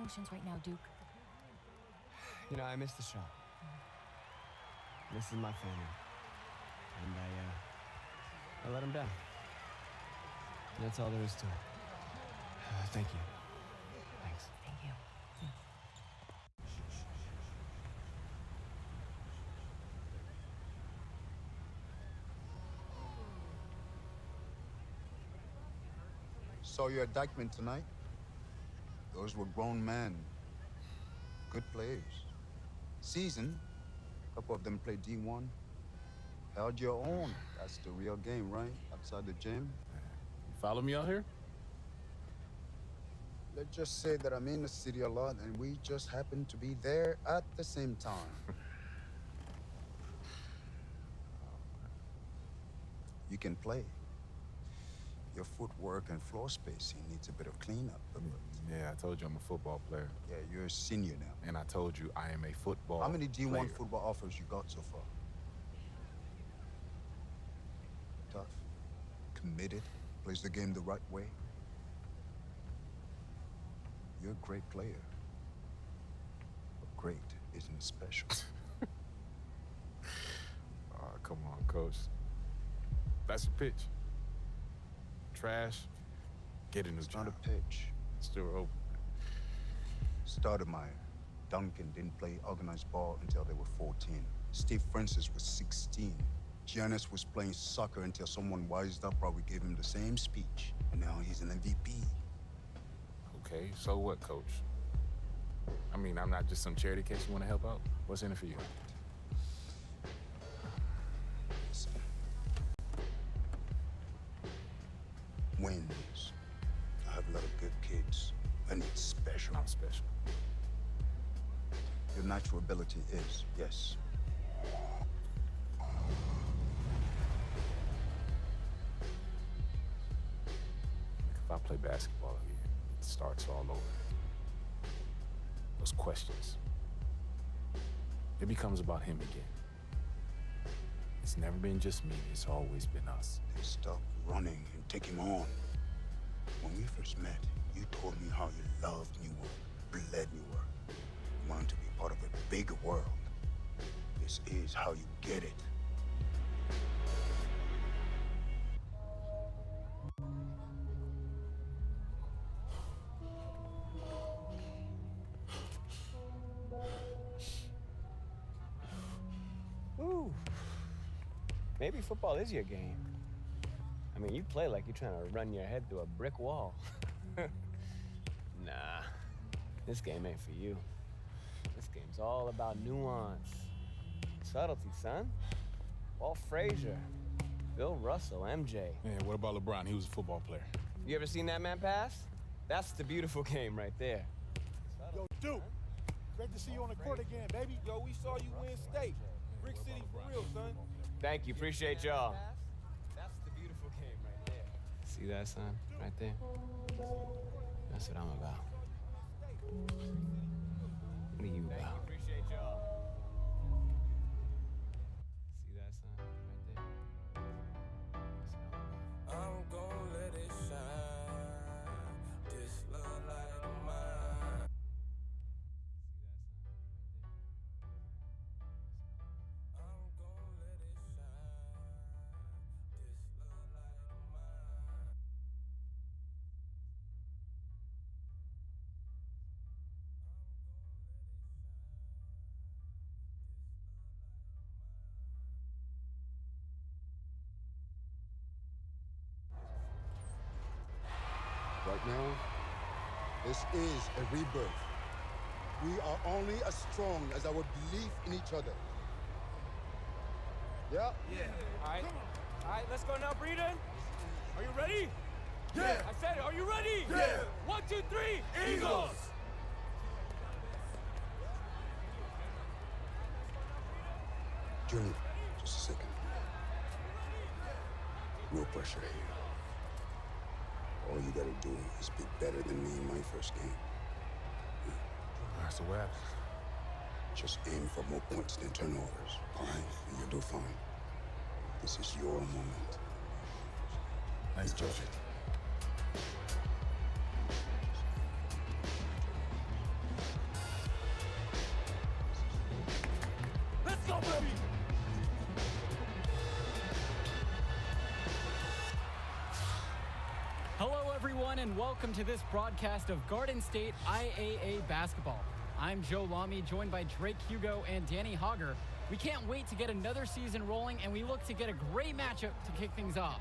emotions right now, Duke? You know, I missed the shot. This is my family. And I let them down. That's all there is to it. Thank you. Thanks. Thank you. Saw your indictment tonight. Those were grown men. Good players. Seasoned. A couple of them played D1. Held your own. That's the real game, right? Outside the gym. You follow me out here? Let's just say that I'm in the city a lot and we just happen to be there at the same time. You can play. Your footwork and floor spacing needs a bit of cleanup. Yeah, I told you I'm a football player. Yeah, you're a senior now. And I told you I am a football How many D1 player. football offers you got so far? Tough. Committed. Plays the game the right way. You're a great player. But great isn't special. Oh, come on, coach. That's the pitch. Trash, get in the It's not a job. pitch. Still open. Stoudemire, Duncan didn't play organized ball until they were 14. Steve Francis was 16. Giannis was playing soccer until someone wised up, probably gave him the same speech. And now he's an MVP. Okay, so what, coach? I mean, I'm not just some charity case you want to help out. What's in it for you? Listen. Wins. I have a lot of good kids. I need special. I'm special. Your natural ability is, yes. If I play basketball again, it starts all over. Those questions. It becomes about him again. It's never been just me, it's always been us. They stop running and take him on. When we first met, you told me how you loved Newark, bled Newark. You wanted to be part of a bigger world. This is how you get it. Ooh. Maybe football is your game. I mean, you play like you're trying to run your head through a brick wall. Nah, this game ain't for you. This game's all about nuance. Subtlety, son. Walt Frazier, Bill Russell, MJ. Yeah, what about LeBron? He was a football player. You ever seen that man pass? That's the beautiful game right there. Yo, Duke, great to see you on the court again, baby. Yo, we saw you win state. Brick City for real, son. Thank you, appreciate y'all. That's the beautiful game right there. See that, son? Right there? That's what I'm about. What are you about? Appreciate y'all. See that, son? Right there? That's what I'm about. I'm gon' let it shine. This love light of mine. See that, son? Right there? I'm gon' let it shine. This love light of mine. I'm gon' let it Right now, this is a rebirth. We are only as strong as our belief in each other. Yeah? All right, let's go now, Breeden. Are you ready? Yeah! I said it, are you ready? Yeah! 1, 2, 3, Eagles! Junior, just a second. No pressure here. All you gotta do is be better than me in my first game. All right, so what happens? Just aim for more points than turnovers, all right? And you'll do fine. This is your moment. Nice job. everyone, and welcome to this broadcast of Garden State IAA basketball. I'm Joe Lamy, joined by Drake Hugo and Danny Hogger. We can't wait to get another season rolling, and we look to get a great matchup to kick things off.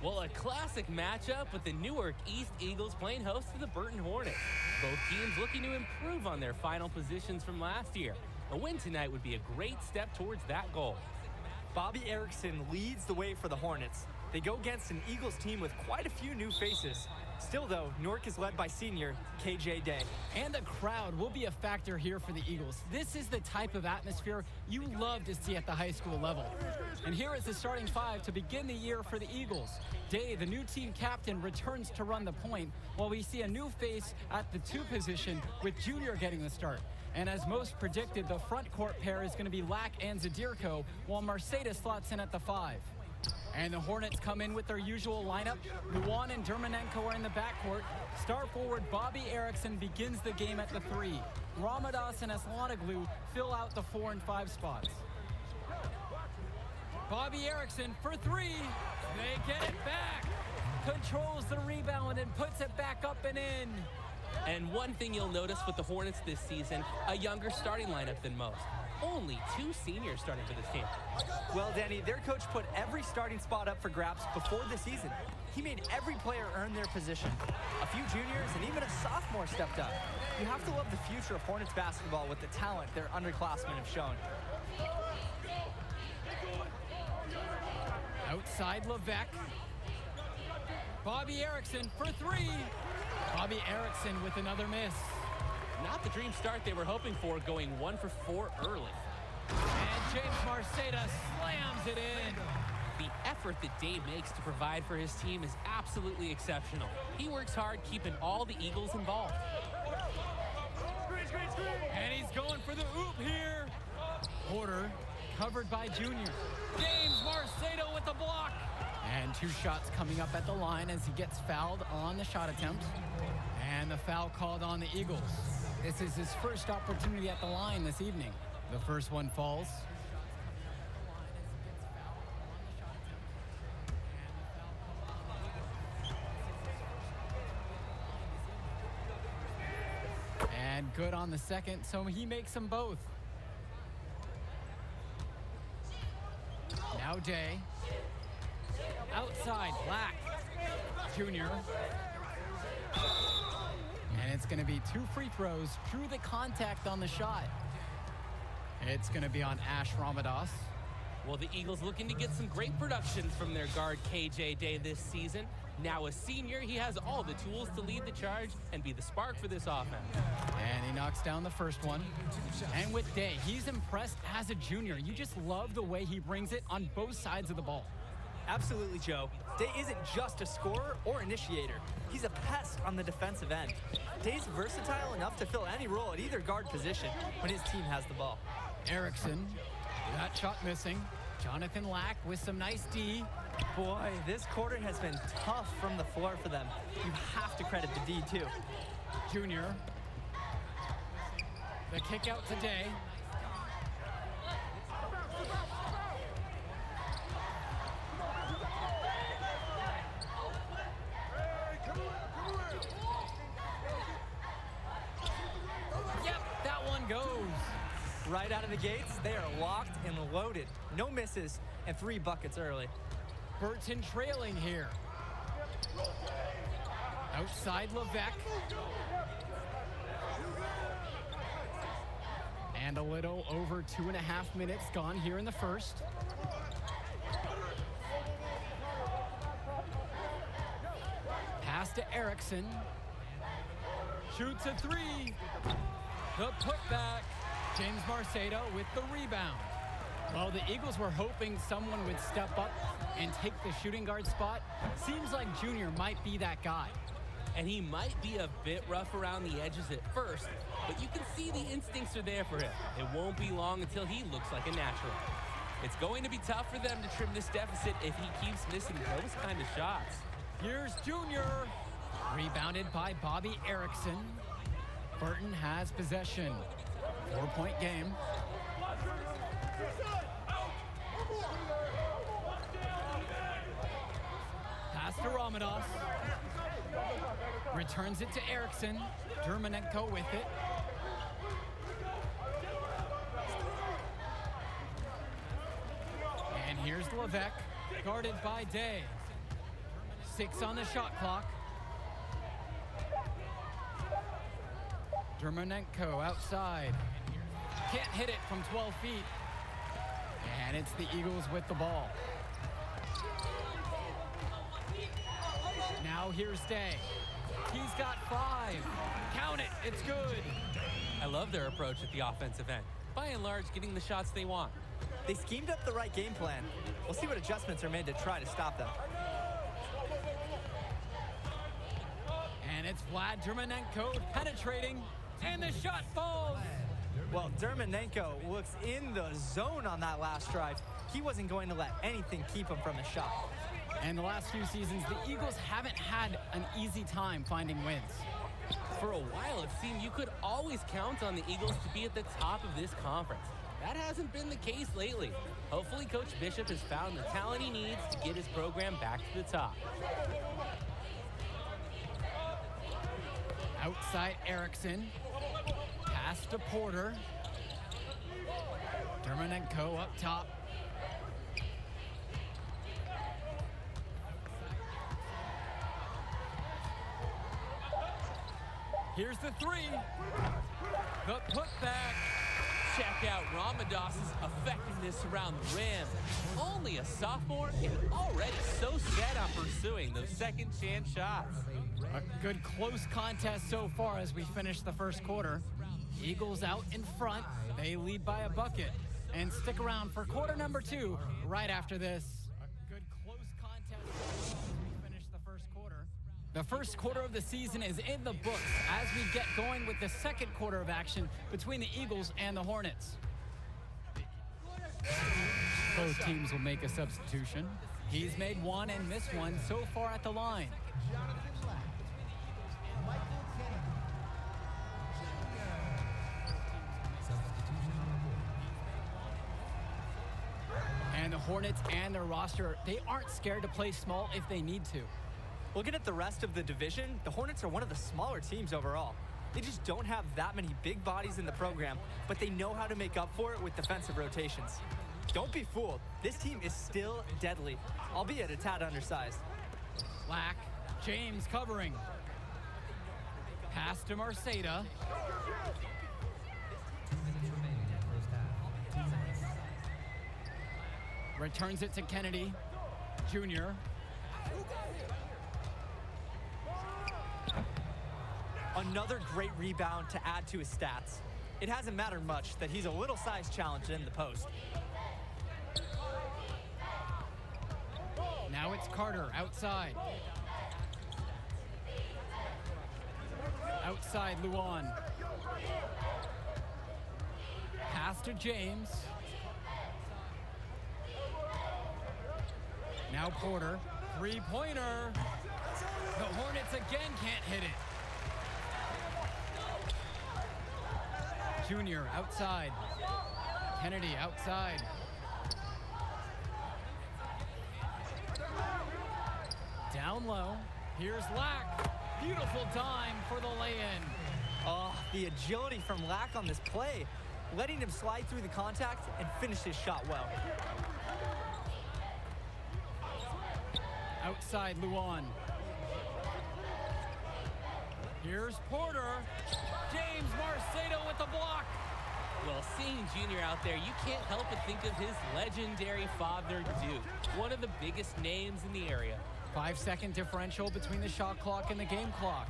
Well, a classic matchup with the Newark East Eagles playing host to the Burton Hornets. Both teams looking to improve on their final positions from last year. A win tonight would be a great step towards that goal. Bobby Erickson leads the way for the Hornets. They go against an Eagles team with quite a few new faces. Still, though, Newark is led by senior KJ Day. And the crowd will be a factor here for the Eagles. This is the type of atmosphere you love to see at the high school level. And here is the starting five to begin the year for the Eagles. Day, the new team captain, returns to run the point, while we see a new face at the 2 position with Junior getting the start. And as most predicted, the front court pair is going to be Lack and Zadirko, while Mercedes slots in at the 5. And the Hornets come in with their usual lineup. Luan and Dermanenko are in the backcourt. Star forward Bobby Erickson begins the game at the 3. Ramadas and Aslanoglu fill out the 4 and 5 spots. Bobby Erickson for 3. They get it back. Controls the rebound and puts it back up and in. And one thing you'll notice with the Hornets this season, a younger starting lineup than most. Only 2 seniors starting for this team. Well, Danny, their coach put every starting spot up for grabs before the season. He made every player earn their position. A few juniors and even a sophomore stepped up. You have to love the future of Hornets basketball with the talent their underclassmen have shown. Outside Levesque. Bobby Erickson for 3. Bobby Erickson with another miss. Not the dream start they were hoping for, going 1 for 4 early. And James Marceda slams it in. The effort that Dave makes to provide for his team is absolutely exceptional. He works hard keeping all the Eagles involved. And he's going for the oop here. Porter covered by Junior. James Marceda with the block. And 2 shots coming up at the line as he gets fouled on the shot attempt. And the foul called on the Eagles. This is his first opportunity at the line this evening. The first one falls. And good on the second, so he makes them both. Now Day. Outside, Black. Junior. And it's going to be 2 free throws through the contact on the shot. It's going to be on Ash Ramadas. Well, the Eagles looking to get some great production from their guard KJ Day this season. Now a senior, he has all the tools to lead the charge and be the spark for this offense. And he knocks down the first one. And with Day, he's impressed as a junior. You just love the way he brings it on both sides of the ball. Absolutely, Joe. Day isn't just a scorer or initiator. He's a pest on the defensive end. Day's versatile enough to fill any role at either guard position when his team has the ball. Erickson, that shot missing. Jonathan Lack with some nice D. Boy, this quarter has been tough from the floor for them. You have to credit the D, too. Junior. The kick out to Day. Right out of the gates, they are locked and loaded. No misses and 3 buckets early. Burton trailing here. Outside Levesque. And a little over 2.5 minutes gone here in the first. Pass to Erickson. Shoots a 3. The putback. James Marceda with the rebound. Well, the Eagles were hoping someone would step up and take the shooting guard spot. Seems like Junior might be that guy. And he might be a bit rough around the edges at first, but you can see the instincts are there for him. It won't be long until he looks like a natural. It's going to be tough for them to trim this deficit if he keeps missing those kind of shots. Here's Junior. Rebounded by Bobby Erickson. Burton has possession. 4-point game. Pass to Ramadas. Returns it to Erickson. Dermonenko with it. And here's Levesque, guarded by Day. 6 on the shot clock. Dermonenko outside. Can't hit it from 12 feet. And it's the Eagles with the ball. Now here's Day. He's got 5. Count it, it's good. I love their approach at the offensive end. By and large, getting the shots they want. They schemed up the right game plan. We'll see what adjustments are made to try to stop them. And it's Vlad Dermonenko penetrating, and the shot falls. Well, Dermonenko looks in the zone on that last drive. He wasn't going to let anything keep him from the shot. And the last few seasons, the Eagles haven't had an easy time finding wins. For a while, it seemed you could always count on the Eagles to be at the top of this conference. That hasn't been the case lately. Hopefully, Coach Bishop has found the talent he needs to get his program back to the top. Outside Erickson. Pass to Porter. Dermonenko up top. Here's the 3. The putback. Check out Ramados's effectiveness around the rim. Only a sophomore and already so set on pursuing those second chance shots. A good close contest so far as we finish the first quarter. Eagles out in front. They lead by a bucket. And stick around for quarter number 2 right after this. A good close contest as we finish the first quarter. The first quarter of the season is in the books as we get going with the second quarter of action between the Eagles and the Hornets. Both teams will make a substitution. He's made 1 and missed 1 so far at the line. And the Hornets and their roster, they aren't scared to play small if they need to. Looking at the rest of the division, the Hornets are one of the smaller teams overall. They just don't have that many big bodies in the program, but they know how to make up for it with defensive rotations. Don't be fooled. This team is still deadly, albeit a tad undersized. Black, James covering. Pass to Marceda. Returns it to Kennedy, Jr. Another great rebound to add to his stats. It hasn't mattered much that he's a little size challenged in the post. Now it's Carter outside. Outside Luan. Pass to James. Now Porter. 3-pointer. The Hornets again can't hit it. Junior outside. Kennedy outside. Down low. Here's Lack. Beautiful dime for the lay-in. Oh, the agility from Lack on this play, letting him slide through the contact and finish his shot well. Outside Luan. Here's Porter. James Marceda with the block. Well, seeing Junior out there, you can't help but think of his legendary father, Duke, one of the biggest names in the area. 5-second differential between the shot clock and the game clock.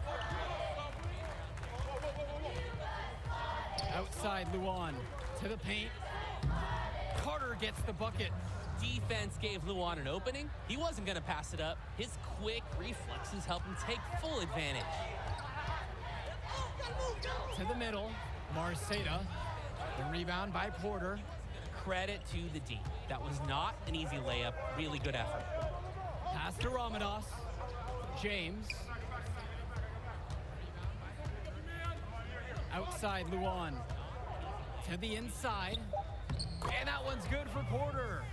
Outside Luan to the paint. Carter gets the bucket. Defense gave Luan an opening. He wasn't going to pass it up. His quick reflexes helped him take full advantage. To the middle, Marceda. The rebound by Porter. Credit to the D. That was not an easy layup. Really good effort. Pass to Ramadas. James. Outside Luan. To the inside. And that one's good for Porter.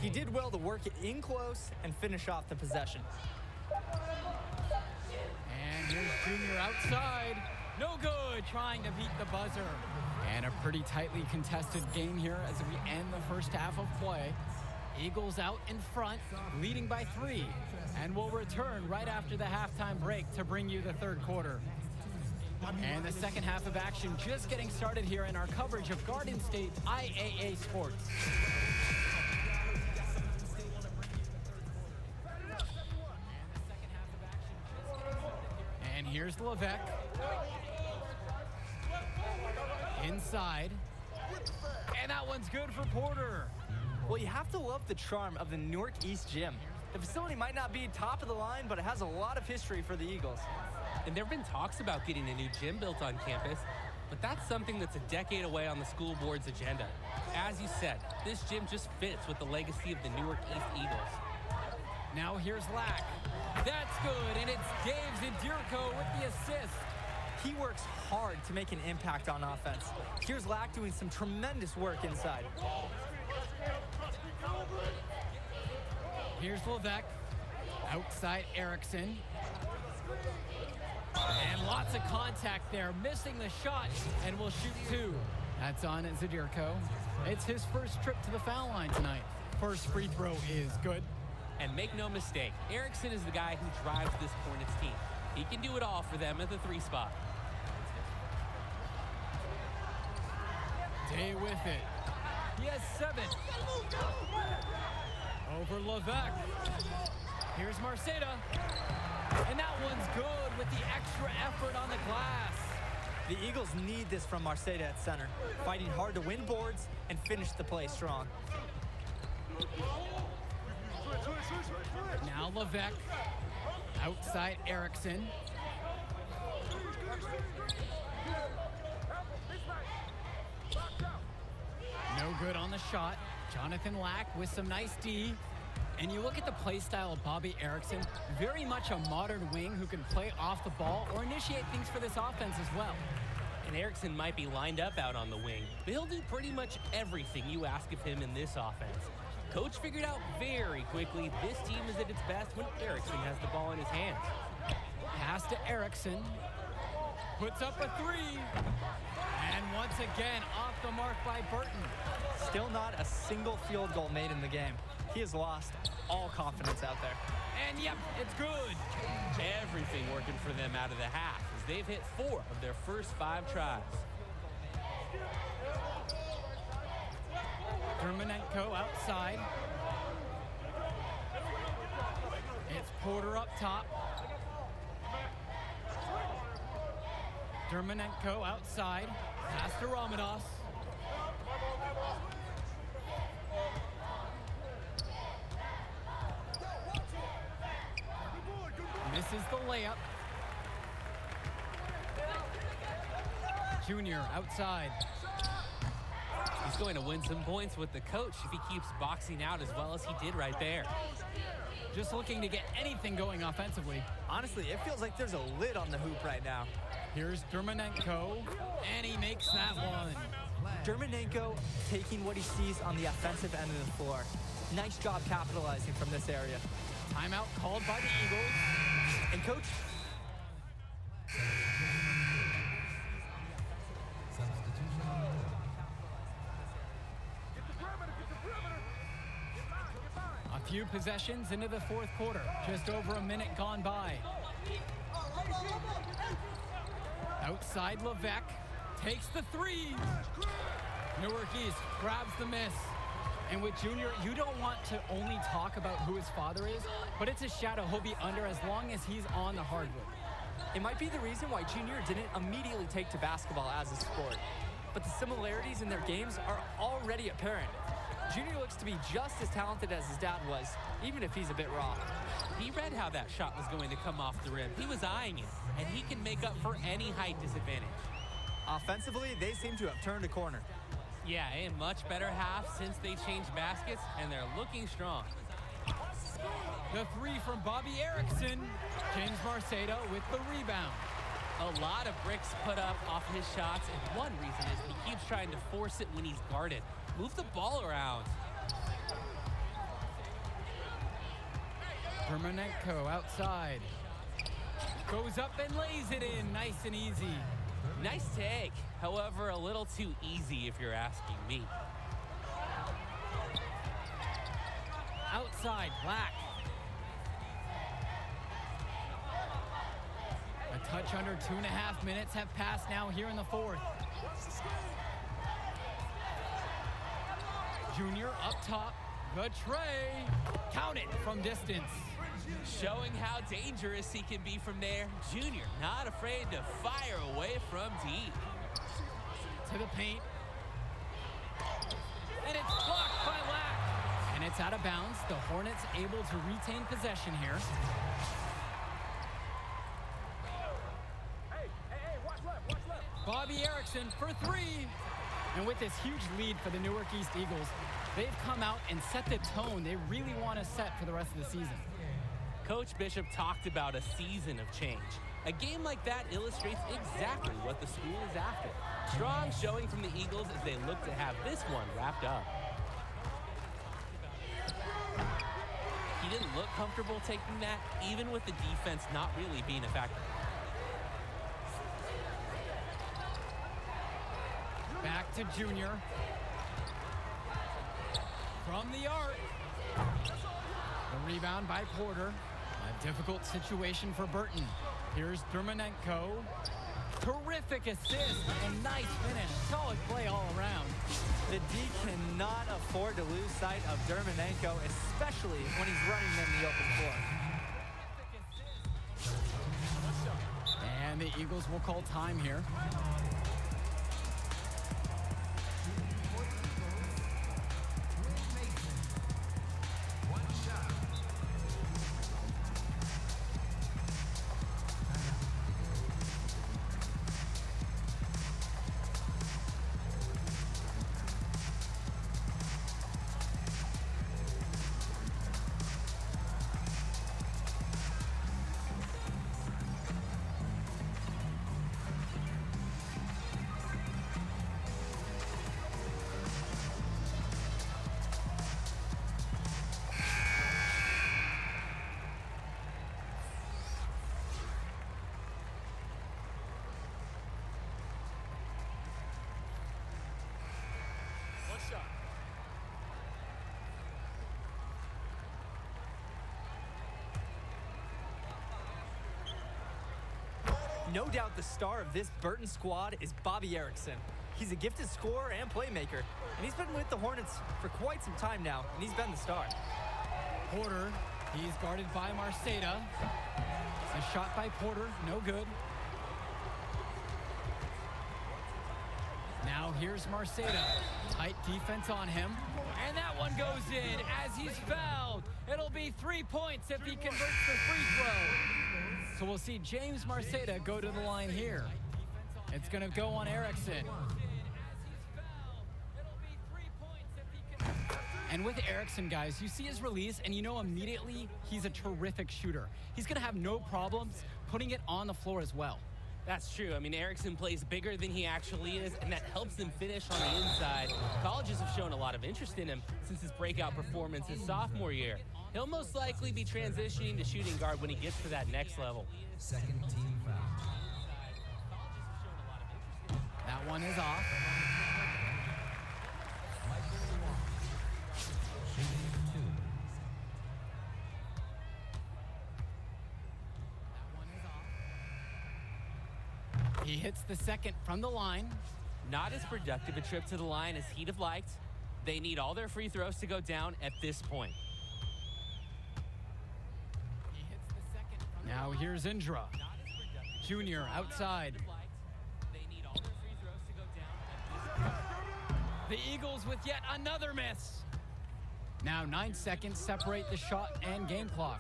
He did well to work it in close and finish off the possession. And Here's Junior outside. No good, trying to beat the buzzer. And a pretty tightly contested game here as we end the first half of play. Eagles out in front, leading by 3. And we'll return right after the halftime break to bring you the third quarter. And the second half of action just getting started here in our coverage of Garden State IAA Sports. And here's Levesque. Inside. And that one's good for Porter. Well, you have to love the charm of the Newark East Gym. The facility might not be top of the line, but it has a lot of history for the Eagles. And there have been talks about getting a new gym built on campus, but that's something that's a decade away on the school board's agenda. As you said, this gym just fits with the legacy of the Newark East Eagles. Now here's Lack. That's good, and it's Dave Zadirko with the assist. He works hard to make an impact on offense. Here's Lack doing some tremendous work inside. Here's Levesque. Outside Erickson. And lots of contact there, missing the shot, and will shoot 2. That's on Zadirko. It's his first trip to the foul line tonight. First free throw is good. And make no mistake, Erickson is the guy who drives this Hornets team. He can do it all for them at the 3 spot. Day with it. He has 7. Over Levesque. Here's Marceda. And that one's good with the extra effort on the glass. The Eagles need this from Marceda at center, fighting hard to win boards and finish the play strong. Now Levesque. Outside Erickson. No good on the shot. Jonathan Lack with some nice D. And you look at the play style of Bobby Erickson, very much a modern wing who can play off the ball or initiate things for this offense as well. And Erickson might be lined up out on the wing, but he'll do pretty much everything you ask of him in this offense. Coach figured out very quickly this team is at its best when Erickson has the ball in his hands. Pass to Erickson. Puts up a 3. And once again, off the mark by Burton. Still not a single field goal made in the game. He has lost all confidence out there. And yep, it's good. Everything working for them out of the half as they've hit 4 of their first 5 tries. Dermanenko outside. It's Porter up top. Dermanenko outside. Pass to Ramadas. Misses the layup. Junior outside. He's going to win some points with the coach if he keeps boxing out as well as he did right there. Just looking to get anything going offensively. Honestly, it feels like there's a lid on the hoop right now. Here's Dermanenko, and he makes that one. Dermanenko taking what he sees on the offensive end of the floor. Nice job capitalizing from this area. Timeout called by the Eagles. And coach, a few possessions into the fourth quarter. Just over a minute gone by. Outside Levesque. Takes the 3. Newark East grabs the miss. And with Junior, you don't want to only talk about who his father is, but it's a shadow he'll be under as long as he's on the hardwood. it might be the reason why Junior didn't immediately take to basketball as a sport. But the similarities in their games are already apparent. Junior looks to be just as talented as his dad was, even if he's a bit raw. He read how that shot was going to come off the rim. He was eyeing it, and he can make up for any height disadvantage. Offensively, they seem to have turned a corner. Yeah, a much better half since they changed baskets, and they're looking strong. The 3 from Bobby Erickson. James Marceda with the rebound. A lot of bricks put up off his shots, and one reason is he keeps trying to force it when he's guarded. Move the ball around. Dermanenko outside. Goes up and lays it in, nice and easy. Nice take. However, a little too easy if you're asking me. Outside, Black. A touch under 2.5 minutes have passed now here in the fourth. Junior up top, the tray. Count it from distance. Showing how dangerous he can be from there. Junior not afraid to fire away from deep. To the paint. And it's blocked by Lack. And it's out of bounds. The Hornets able to retain possession here. Bobby Erickson for three. And with this huge lead for the Newark East Eagles, they've come out and set the tone they really want to set for the rest of the season. Coach Bishop talked about a season of change. A game like that illustrates exactly what the school is after. Strong showing from the Eagles as they look to have this one wrapped up. He didn't look comfortable taking that, even with the defense not really being a factor. Back to Junior. From the arc. The rebound by Porter. A difficult situation for Burton. Here's Dermonenko. Terrific assist and nice finish. Solid play all around. The D cannot afford to lose sight of Dermonenko, especially when he's running them the open floor. And the Eagles will call time here. No doubt the star of this Burton squad is Bobby Erickson. He's a gifted scorer and playmaker, and he's been with the Hornets for quite some time now, and he's been the star. Porter, he's guarded by Marceda. A shot by Porter, no good. Now here's Marceda. Tight defense on him. And that one goes in as he's fouled. It'll be 3 points if he converts the free throw. So we'll see James Marceda go to the line here. It's going to go on Erickson. And with Erickson, guys, you see his release, and you know immediately he's a terrific shooter. He's going to have no problems putting it on the floor as well. That's true. I mean, Erickson plays bigger than he actually is, and that helps him finish on the inside. Colleges have shown a lot of interest in him since his breakout performance his sophomore year. He'll most likely be transitioning to shooting guard when he gets to that next level. Second team foul. That one is off. He hits the second from the line. Not as productive a trip to the line as he'd have liked. They need all their free throws to go down at this point. He hits the second from now here's Indra. Junior outside. They need all their free throws to go down at this point. The Eagles with yet another miss. Now 9 seconds separate the shot and game clock.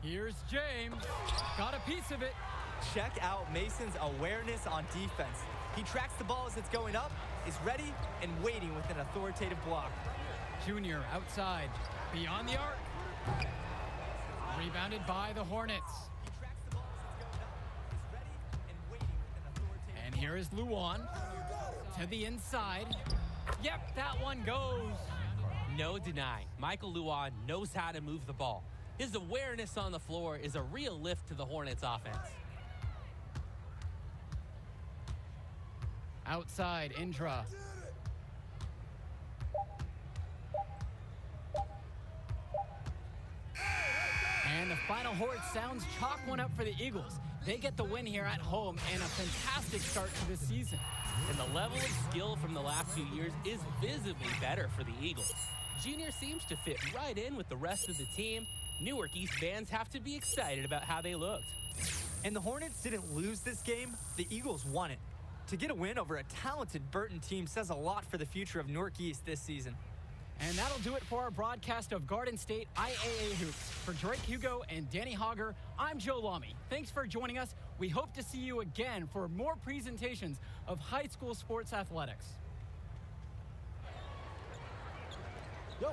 Here's James. Got a piece of it. Check out Mason's awareness on defense. He tracks the ball as it's going up, is ready, and waiting with an authoritative block. Junior outside, beyond the arc. Rebounded by the Hornets. He tracks the ball as it's going up, is ready, and waiting with an authoritative And here is Luan to the inside. Yep, that one goes. No denying, Michael Luan knows how to move the ball. His awareness on the floor is a real lift to the Hornets offense. Outside, Indra. And the final horde sounds chalk one up for the Eagles. They get the win here at home and a fantastic start to the season. And the level of skill from the last few years is visibly better for the Eagles. Junior seems to fit right in with the rest of the team. Newark East fans have to be excited about how they looked. And the Hornets didn't lose this game, the Eagles won it. To get a win over a talented Burton team says a lot for the future of Newark East this season. And that'll do it for our broadcast of Garden State IAA Hoops. For Drake Hugo and Danny Hogger, I'm Joe Lamy. Thanks for joining us. We hope to see you again for more presentations of high school sports athletics. Yo,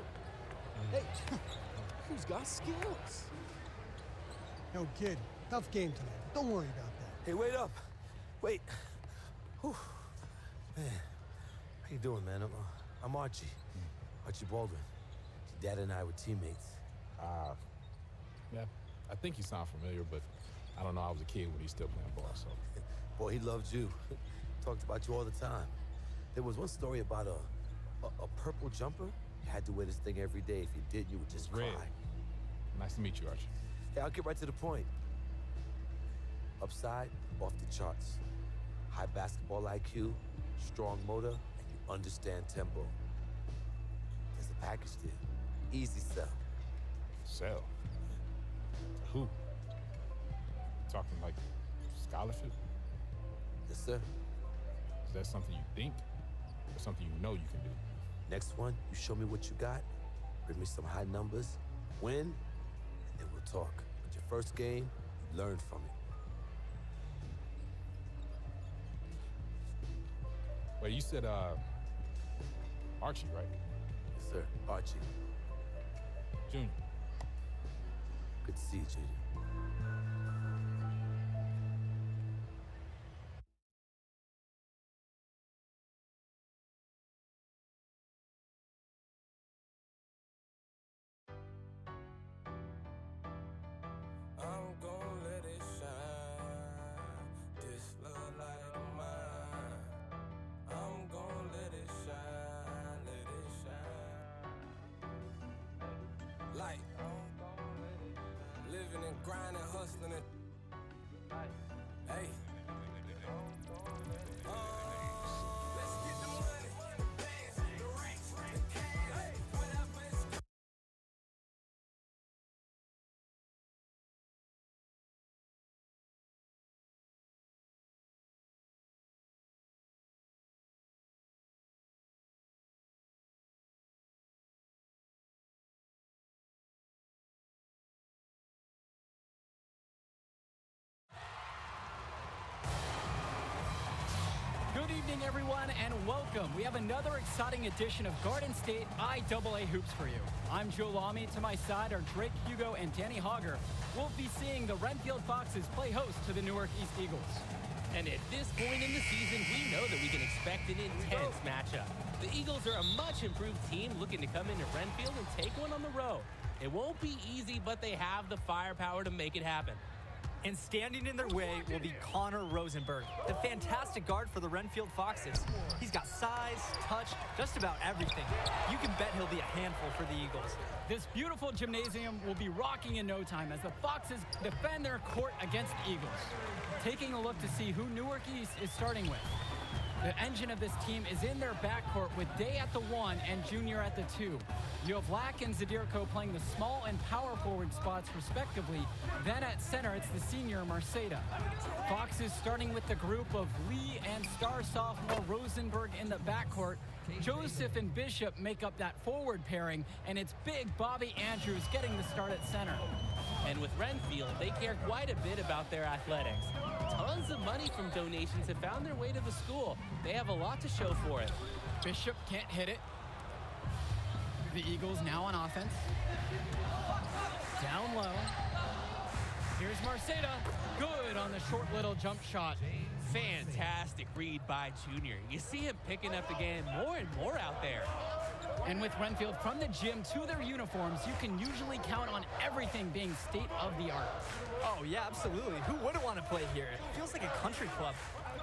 hey, who's got skills? Yo, kid, tough game tonight. Don't worry about that. Hey, wait up. Wait. Whew. Man, how you doing, man? I'm Archie. Archie Baldwin. Your dad and I were teammates. Yeah, I think you sound familiar, but I don't know. I was a kid when he was still playing ball, so. Boy, he loved you. Talked about you all the time. There was one story about a purple jumper. You had to wear this thing every day. If you did, you would just cry. Red. Nice to meet you, Archie. Hey, I'll get right to the point. Upside, off the charts. High basketball IQ, strong motor, and you understand tempo. There's a package there. Easy sell. Sell? To who? Talking like scholarship? Yes, sir. Is that something you think or something you know you can do? Next one, you show me what you got, bring me some high numbers, win, and then we'll talk. But your first game, you learn from it. Wait, you said, Archie, right? Yes, sir. Archie. Junior. Good to see you, Junior. I'm gon' let it shine. This love light of mine. I'm gon' let it shine, let it shine. Light. Living and grinding, hustling and hey. Let's get the money, the bands, the racks, the cash, whatever it's. Good evening, everyone, and welcome. We have another exciting edition of Garden State IAA Hoops for you. I'm Joe Lamy. To my side are Drake Hugo and Danny Hogger. We'll be seeing the Renfield Foxes play host to the Newark East Eagles. And at this point in the season, we know that we can expect an intense matchup. The Eagles are a much improved team looking to come into Renfield and take one on the road. It won't be easy, but they have the firepower to make it happen. And standing in their way will be Connor Rosenberg, the fantastic guard for the Renfield Foxes. He's got size, touch, just about everything. You can bet he'll be a handful for the Eagles. This beautiful gymnasium will be rocking in no time as the Foxes defend their court against the Eagles. Taking a look to see who Newark East is starting with. The engine of this team is in their backcourt with Day at the 1 and Junior at the 2. You have Lack and Zadirko playing the small and power forward spots respectively. Then at center, it's the senior Marceda. Foxes starting with the group of Lee and star sophomore Rosenberg in the backcourt. Joseph and Bishop make up that forward pairing, and it's big Bobby Andrews getting the start at center. And with Renfield, they care quite a bit about their athletics. Tons of money from donations have found their way to the school. They have a lot to show for it. Bishop can't hit it. The Eagles now on offense. Down low. Here's Marceda. Good on the short little jump shot. Fantastic read by Junior. You see him picking up the game more and more out there. And with Renfield from the gym to their uniforms, you can usually count on everything being state of the art. Oh, yeah, absolutely. Who wouldn't want to play here? It feels like a country club.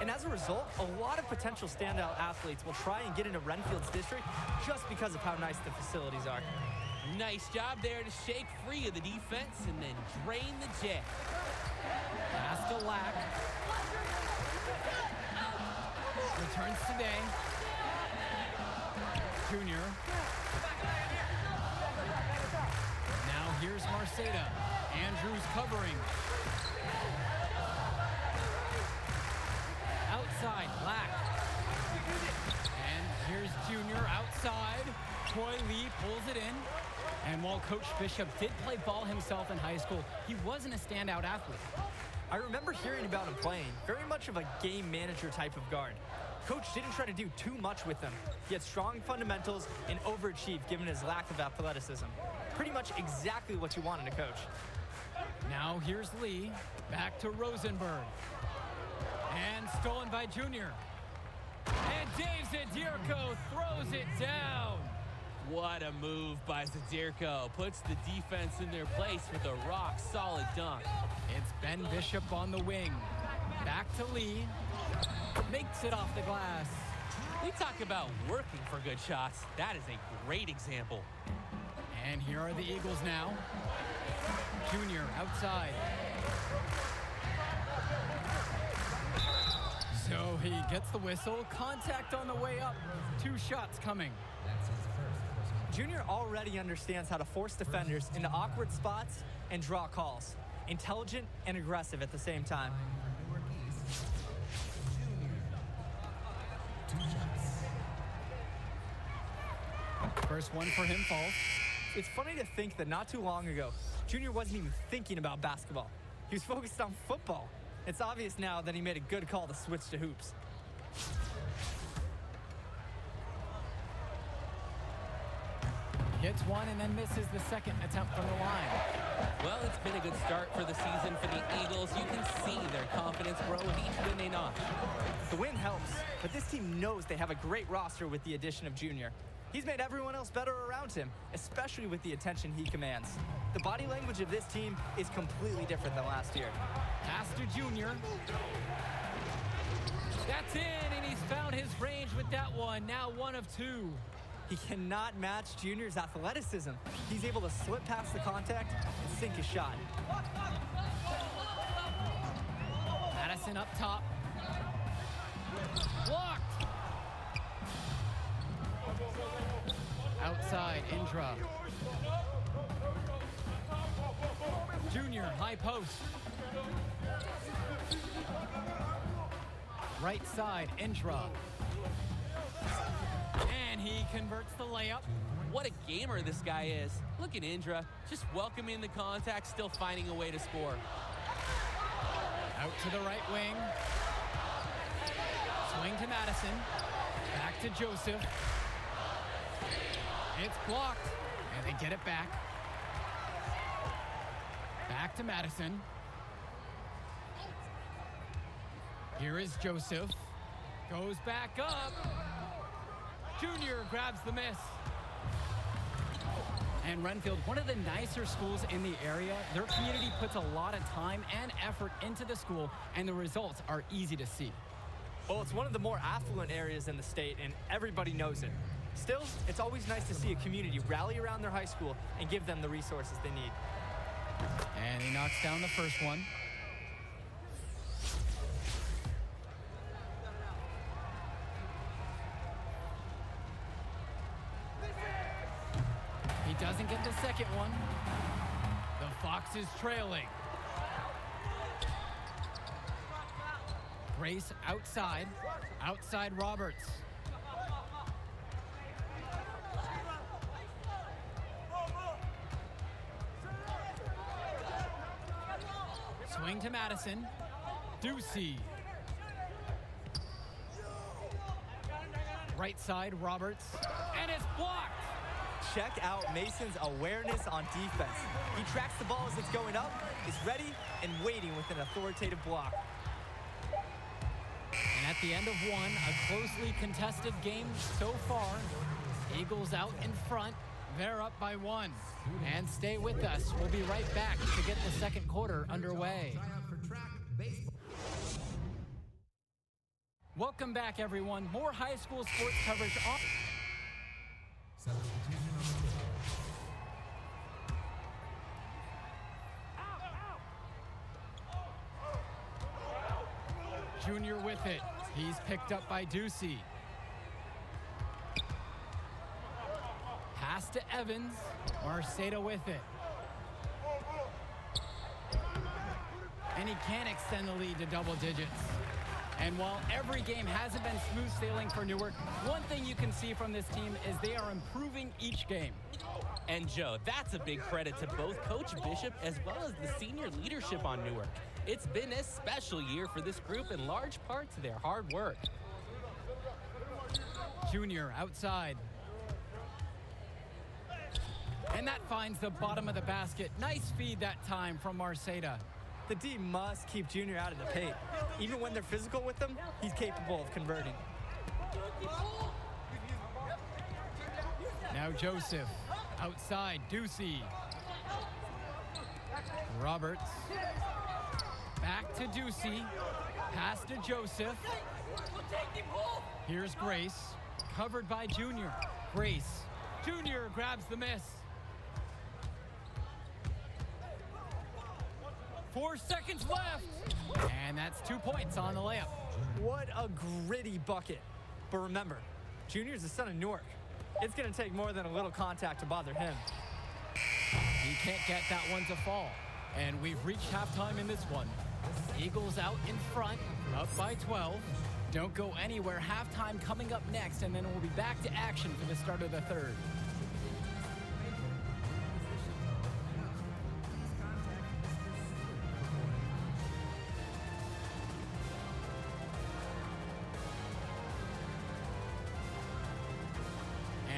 And as a result, a lot of potential standout athletes will try and get into Renfield's district just because of how nice the facilities are. Nice job there to shake free of the defense and then drain the jet. Pass to Lack. Returns today. Junior. Now here's Marceda. Andrews covering. Outside, Lack. And here's Junior outside. Troy Lee pulls it in. And while Coach Bishop did play ball himself in high school, he wasn't a standout athlete. I remember hearing about him playing, very much of a game manager type of guard. Coach didn't try to do too much with him. He had strong fundamentals and overachieved given his lack of athleticism. Pretty much exactly what you want in a coach. Now here's Lee, back to Rosenberg. And stolen by Junior. And Dave Zadirko throws it down. What a move by Zadirko. Puts the defense in their place with a rock-solid dunk. It's Ben Bishop on the wing. Back to Lee. Makes it off the glass. We talk about working for good shots. That is a great example. And here are the Eagles now. Junior outside. So he gets the whistle. Contact on the way up. 2 shots coming. Junior already understands how to force defenders into awkward spots and draw calls. Intelligent and aggressive at the same time. First one for him falls. It's funny to think that not too long ago, Junior wasn't even thinking about basketball. He was focused on football. It's obvious now that he made a good call to switch to hoops. Hits one and then misses the second attempt from the line. Well, it's been a good start for the season for the Eagles. You can see their confidence grow with each win they notch. The win helps, but this team knows they have a great roster with the addition of Junior. He's made everyone else better around him, especially with the attention he commands. The body language of this team is completely different than last year. Pass to Junior. That's in, and he's found his range with that one. Now 1 of 2. He cannot match Junior's athleticism. He's able to slip past the contact and sink his shot. Madison up top. Blocked. Outside, Indra. Junior, high post. Right side, Indra. And he converts the layup. What a gamer this guy is. Look at Indra, just welcoming the contact, still finding a way to score. Out to the right wing. Swing to Madison. Back to Joseph. It's blocked, and they get it back. Back to Madison. Here is Joseph. Goes back up. Junior grabs the miss. And Renfield, one of the nicer schools in the area. Their community puts a lot of time and effort into the school, and the results are easy to see. Well, it's one of the more affluent areas in the state, and everybody knows it. Still, it's always nice to see a community rally around their high school and give them the resources they need. And he knocks down the first one. He doesn't get the second one. The Fox is trailing. Grace outside. Outside Roberts. Swing to Madison. Ducey. Right side, Roberts. And it's blocked. Check out Mason's awareness on defense. He tracks the ball as it's going up, is ready, and waiting with an authoritative block. And at the end of one, a closely contested game so far, Eagles out in front. They're up by 1. And stay with us. We'll be right back to get the second quarter underway. Welcome back, everyone. More high school sports coverage on. Junior with it. He's picked up by Ducey. Pass to Evans. Marceda with it. And he can extend the lead to double digits. And while every game hasn't been smooth sailing for Newark, one thing you can see from this team is they are improving each game. And Joe, that's a big credit to both Coach Bishop as well as the senior leadership on Newark. It's been a special year for this group in large part to their hard work. Junior outside. And that finds the bottom of the basket. Nice feed that time from Marceda. The D must keep Junior out of the paint. Even when they're physical with him, he's capable of converting. Now Joseph. Outside, Ducey. Roberts. Back to Ducey. Pass to Joseph. Here's Grace. Covered by Junior. Grace. Junior grabs the miss. 4 seconds left. And that's 2 points on the layup. What a gritty bucket. But remember, Junior's the son of Newark. It's going to take more than a little contact to bother him. He can't get that one to fall. And we've reached halftime in this one. Eagles out in front, up by 12. Don't go anywhere. Halftime coming up next, and then we'll be back to action for the start of the third.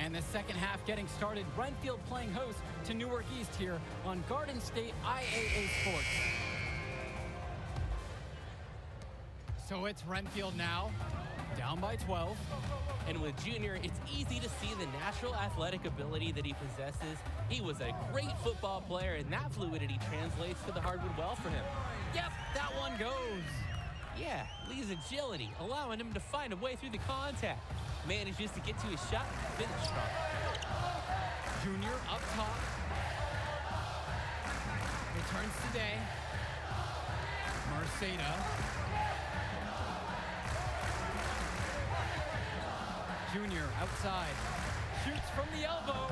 And the second half getting started. Renfield playing host to Newark East here on Garden State IAA Sports. So it's Renfield now, down by 12. And with Junior, it's easy to see the natural athletic ability that he possesses. He was a great football player, and that fluidity translates to the hardwood well for him. Yep, that one goes. Yeah, Lee's agility, allowing him to find a way through the contact. Manages to get to his shot and finish strong. Junior up top. Returns today. Marceda. Junior outside. Shoots from the elbow.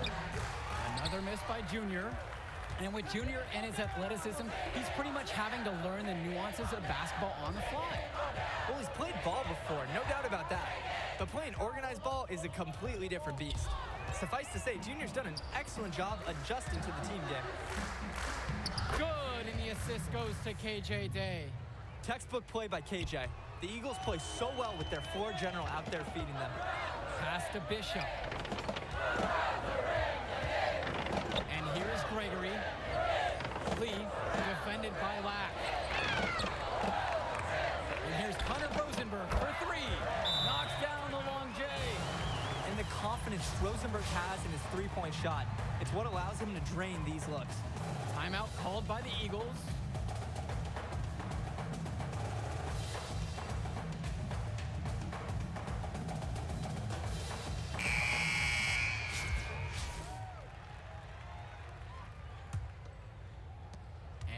Another miss by Junior. And with Junior and his athleticism, he's pretty much having to learn the nuances of basketball on the fly. Well, he's played ball before, no doubt about that. But playing organized ball is a completely different beast. Suffice to say, Junior's done an excellent job adjusting to the team game. Good, and the assist goes to KJ Day. Textbook play by KJ. The Eagles play so well with their floor general out there feeding them. Pass to Bishop. And here's Gregory. Lee, defended by Lack. And here's Connor Rosenberg for 3. Knocks down the long J. And the confidence Rosenberg has in his three-point shot, it's what allows him to drain these looks. Timeout called by the Eagles.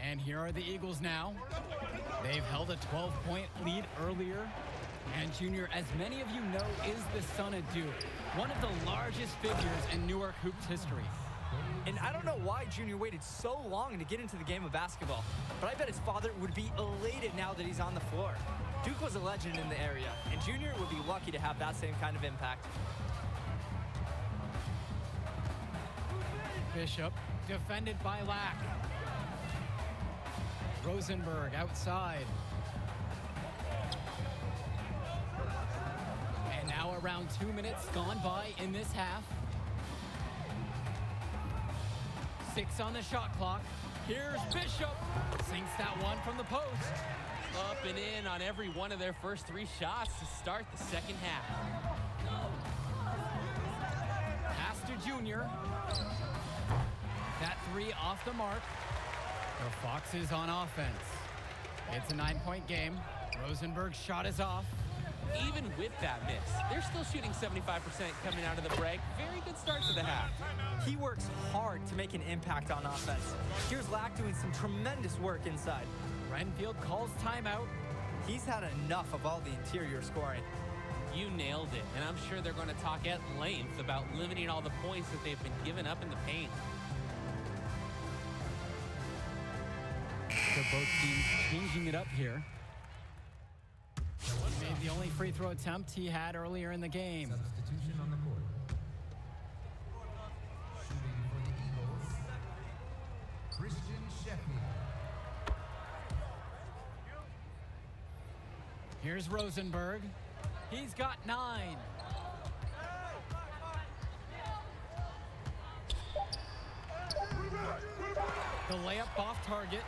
And here are the Eagles now. They've held a 12-point lead earlier. And Junior, as many of you know, is the son of Duke, one of the largest figures in Newark hoops history. And I don't know why Junior waited so long to get into the game of basketball, but I bet his father would be elated now that he's on the floor. Duke was a legend in the area, and Junior would be lucky to have that same kind of impact. Bishop, defended by Lack. Rosenberg outside. And now around 2 minutes gone by in this half. 6 on the shot clock. Here's Bishop. Sinks that one from the post. Up and in on every one of their first 3 shots to start the second half. Jr. That three off the mark. The Foxes on offense. It's a 9-point game. Rosenberg's shot is off. Even with that miss, they're still shooting 75% coming out of the break. Very good start to the half. He works hard to make an impact on offense. Here's Lack doing some tremendous work inside. Renfield calls timeout. He's had enough of all the interior scoring. You nailed it, and I'm sure they're going to talk at length about limiting all the points that they've been giving up in the paint. So both teams changing it up here. He made the only free throw attempt he had earlier in the game. Substitution on the court. Shooting for the Eagles, Christian Sheffield. Here's Rosenberg. He's got 9. The layup off target.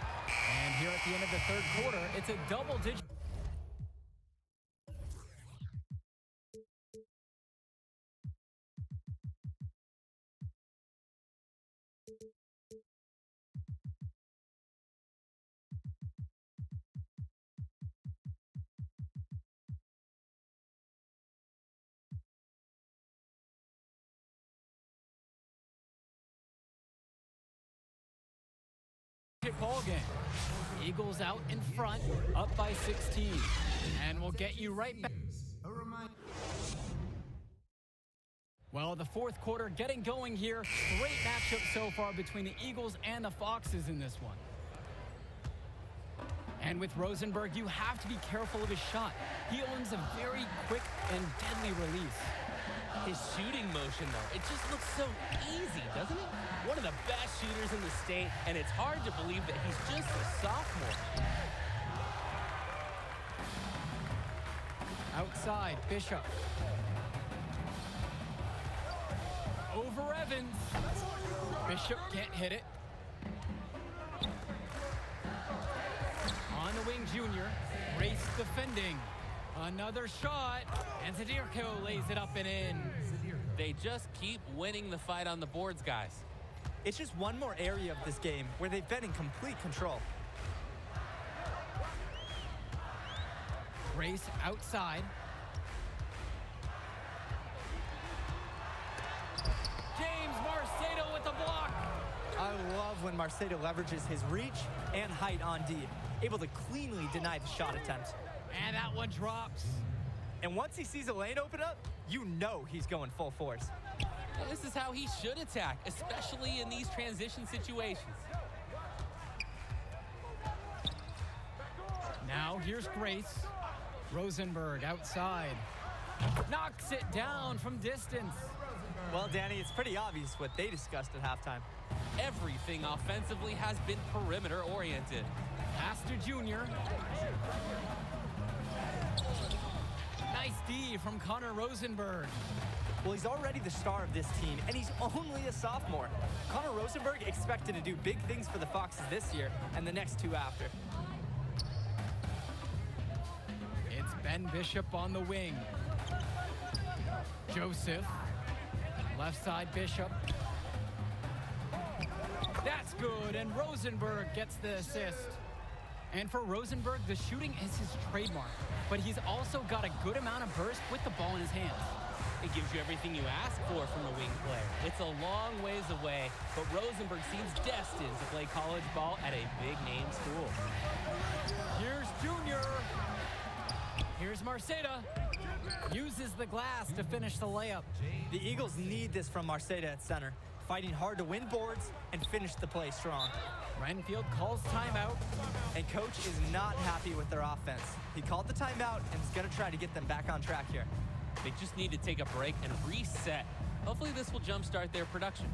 And here at the end of the third quarter, it's a double-digit. Ball game. Eagles out in front, up by 16. And we'll get you right back. Well, the fourth quarter getting going here. Great matchup so far between the Eagles and the Foxes in this one. And with Rosenberg, you have to be careful of his shot. He owns a very quick and deadly release. His shooting motion, though, it just looks so easy, doesn't it? One of the best shooters in the state, and it's hard to believe that he's just a sophomore. Outside, Bishop. Over Evans. Bishop can't hit it. On the wing, Junior. Race defending. Another shot, and Zadirko lays it up and in. They just keep winning the fight on the boards, guys. It's just one more area of this game where they've been in complete control. Grace outside. James Marcedo with the block. I love when Marcedo leverages his reach and height on D, able to cleanly deny the shot attempt. And that one drops. And once he sees a lane open up, you know he's going full force. Well, this is how he should attack, especially in these transition situations. Now here's Grace. Rosenberg outside. Knocks it down from distance. Well, Danny, it's pretty obvious what they discussed at halftime. Everything offensively has been perimeter oriented. Pass to Junior. Nice D from Connor Rosenberg. Well, he's already the star of this team, and he's only a sophomore. Connor Rosenberg expected to do big things for the Foxes this year and the next two after. It's Ben Bishop on the wing. Joseph. Left side, Bishop. That's good, and Rosenberg gets the assist. And for Rosenberg, the shooting is his trademark, but he's also got a good amount of burst with the ball in his hands. It gives you everything you ask for from a wing player. It's a long ways away, but Rosenberg seems destined to play college ball at a big-name school. Here's Junior. Here's Marceda. Uses the glass to finish the layup. The Eagles need this from Marceda at center, fighting hard to win boards and finish the play strong. Renfield calls timeout. And coach is not happy with their offense. He called the timeout and is going to try to get them back on track here. They just need to take a break and reset. Hopefully this will jumpstart their production.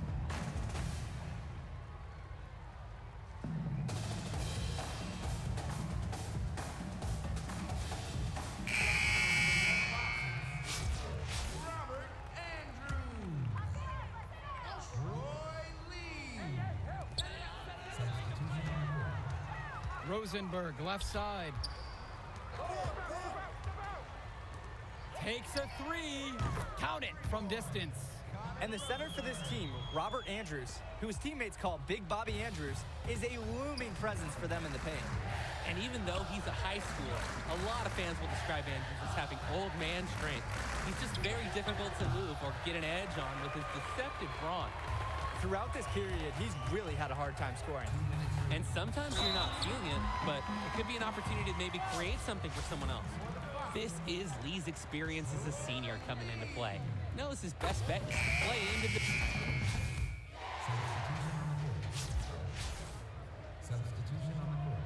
Rosenberg, left side. Takes a three. Count it from distance. And the center for this team, Robert Andrews, who his teammates call Big Bobby Andrews, is a looming presence for them in the paint. And even though he's a high schooler, a lot of fans will describe Andrews as having old man strength. He's just very difficult to move or get an edge on with his deceptive brawn. Throughout this period, he's really had a hard time scoring. And sometimes you're not feeling it, but it could be an opportunity to maybe create something for someone else. This is Lee's experience as a senior coming into play. Knows his best bet is to play into the... Substitution on the court.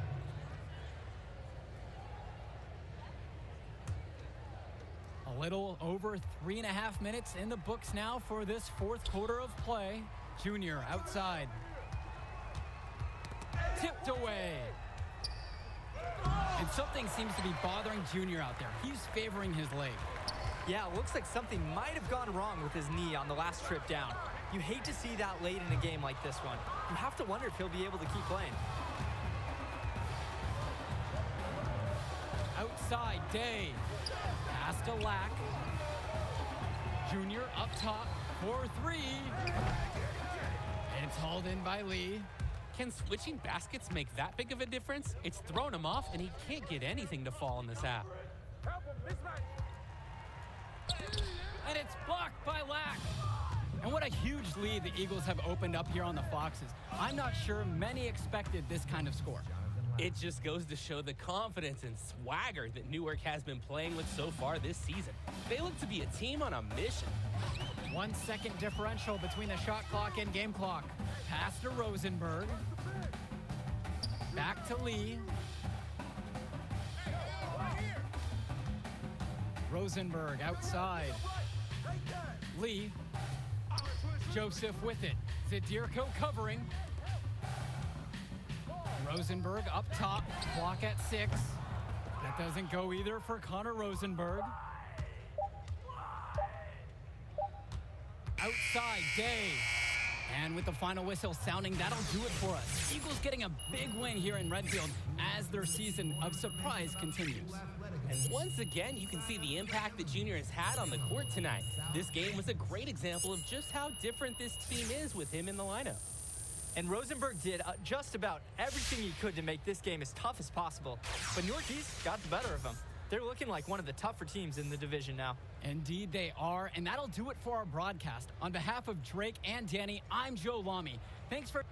A little over 3.5 minutes in the books now for this fourth quarter of play. Junior outside. Tipped away. And something seems to be bothering Junior out there. He's favoring his leg. Yeah, it looks like something might have gone wrong with his knee on the last trip down. You hate to see that late in a game like this one. You have to wonder if he'll be able to keep playing. Outside, Day. Pass to Lack. Junior up top for three. It's hauled in by Lee. Can switching baskets make that big of a difference? It's thrown him off, and he can't get anything to fall in this half. And it's blocked by Lack. And what a huge lead the Eagles have opened up here on the Foxes. I'm not sure many expected this kind of score. It just goes to show the confidence and swagger that Newark has been playing with so far this season. They look to be a team on a mission. 1 second differential between the shot clock and game clock. Pass to Rosenberg. Back to Lee. Rosenberg outside. Lee. Joseph with it. Zadirko covering. Rosenberg up top. Clock at 6. That doesn't go either for Connor Rosenberg. Outside, Day. And with the final whistle sounding, that'll do it for us. Eagles getting a big win here in Redfield as their season of surprise continues. And once again, you can see the impact that Junior has had on the court tonight. This game was a great example of just how different this team is with him in the lineup. And Rosenberg did just about everything he could to make this game as tough as possible. But Newark East got the better of them. They're looking like one of the tougher teams in the division now. Indeed they are, and that'll do it for our broadcast. On behalf of Drake and Danny, I'm Joe Lamy. Thanks for...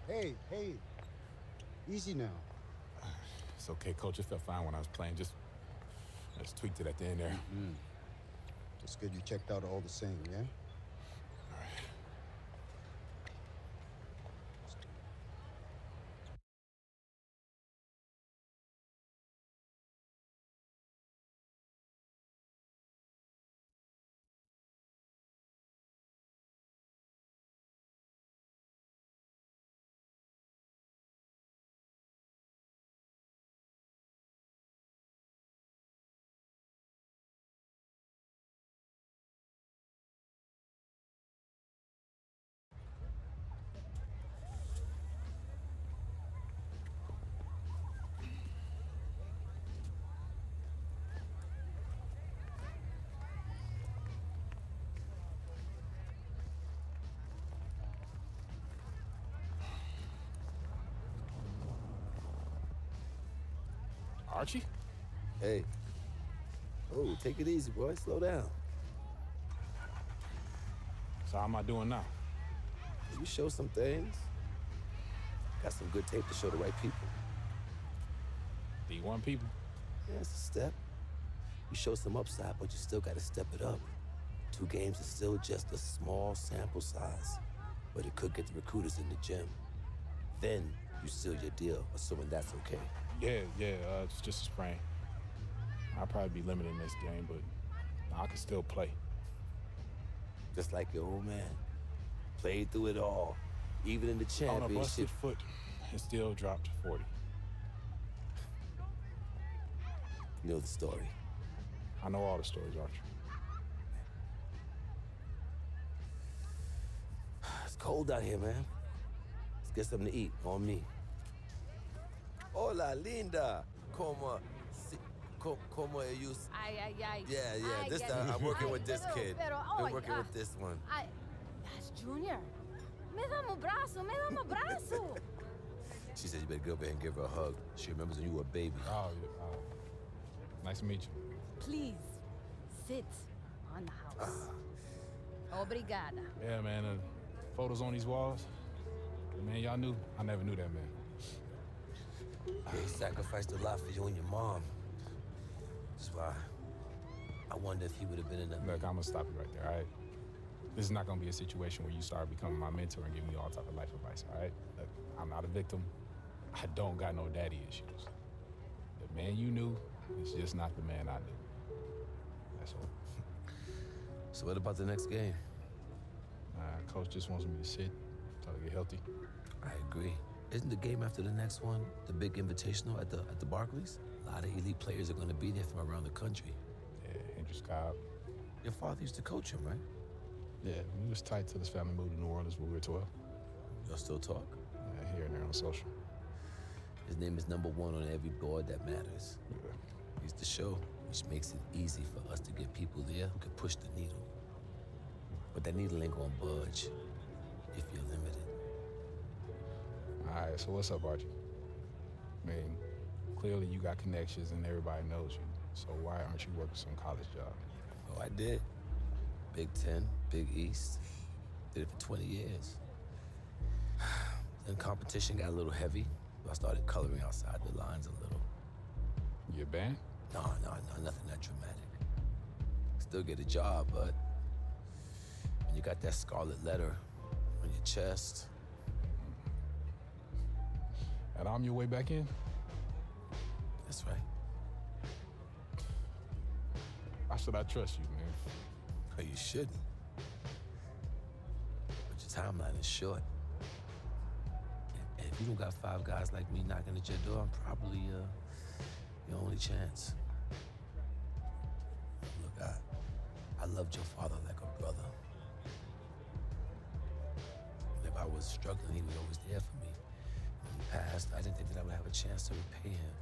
Hey, easy now. It's okay, Coach. It felt fine when I was playing. Just tweaked it at the end there. Just good you checked out all the same, yeah? All right. Archie? Hey. Oh, take it easy, boy. Slow down. So how am I doing now? You show some things. Got some good tape to show the right people. D1 people? Yeah, it's a step. You show some upside, but you still got to step it up. 2 games is still just a small sample size, but it could get the recruiters in the gym. Then you seal your deal, assuming that's okay. Yeah, it's just a sprain. I'll probably be limited in this game, but I can still play. Just like your old man. Played through it all, even in the championship. On a busted foot, and still dropped 40. You know the story. I know all the stories, Archie. It's cold out here, man. Let's get something to eat on me. Hola, linda. Como si... Como ellos. Ay, ay, ay. Yeah, Ay, this ay, I'm working ay, with this kid. Pero, Been ay, working with this one. Ay, that's Junior. Me dá um braço, me dá um braço. She said you better go over and give her a hug. She remembers when you were a baby. Oh, nice to meet you. Please, sit on the house. Obrigada. Yeah, man, photos on these walls. Man, y'all knew? I never knew that man. He sacrificed a lot for you and your mom. That's why I wonder if he would have been in the... Look, I'm gonna stop you right there, all right? This is not gonna be a situation where you start becoming my mentor and giving me all type of life advice, all right? Look, I'm not a victim. I don't got no daddy issues. The man you knew is just not the man I knew. That's all. So what about the next game? Coach just wants me to sit until I get healthy. I agree. Isn't the game after the next one the big invitational at the Barclays? A lot of elite players are going to be there from around the country. Yeah, Hendrix Cobb. Your father used to coach him, right? Yeah, we was tight till his family moved to New Orleans when we were 12. Y'all still talk? Yeah, here and there on social. His name is #1 on every board that matters. Yeah. He's the show, which makes it easy for us to get people there who can push the needle. But that needle ain't gonna budge if you're limited. All right, so what's up, Archie? I mean, clearly you got connections and everybody knows you. So why aren't you working some college job? Oh, I did. Big Ten, Big East. Did it for 20 years. Then competition got a little heavy. So I started coloring outside the lines a little. You a band? No, nothing that dramatic. Still get a job, but when you got that scarlet letter on your chest. And I'm your way back in? That's right. Why should I trust you, man? Oh, you shouldn't. But your timeline is short. And if you don't got 5 guys like me knocking at your door, I'm probably your only chance. Look, I loved your father like a brother. And if I was struggling, he was always there for me. When he passed, I didn't think that I would have a chance to repay him.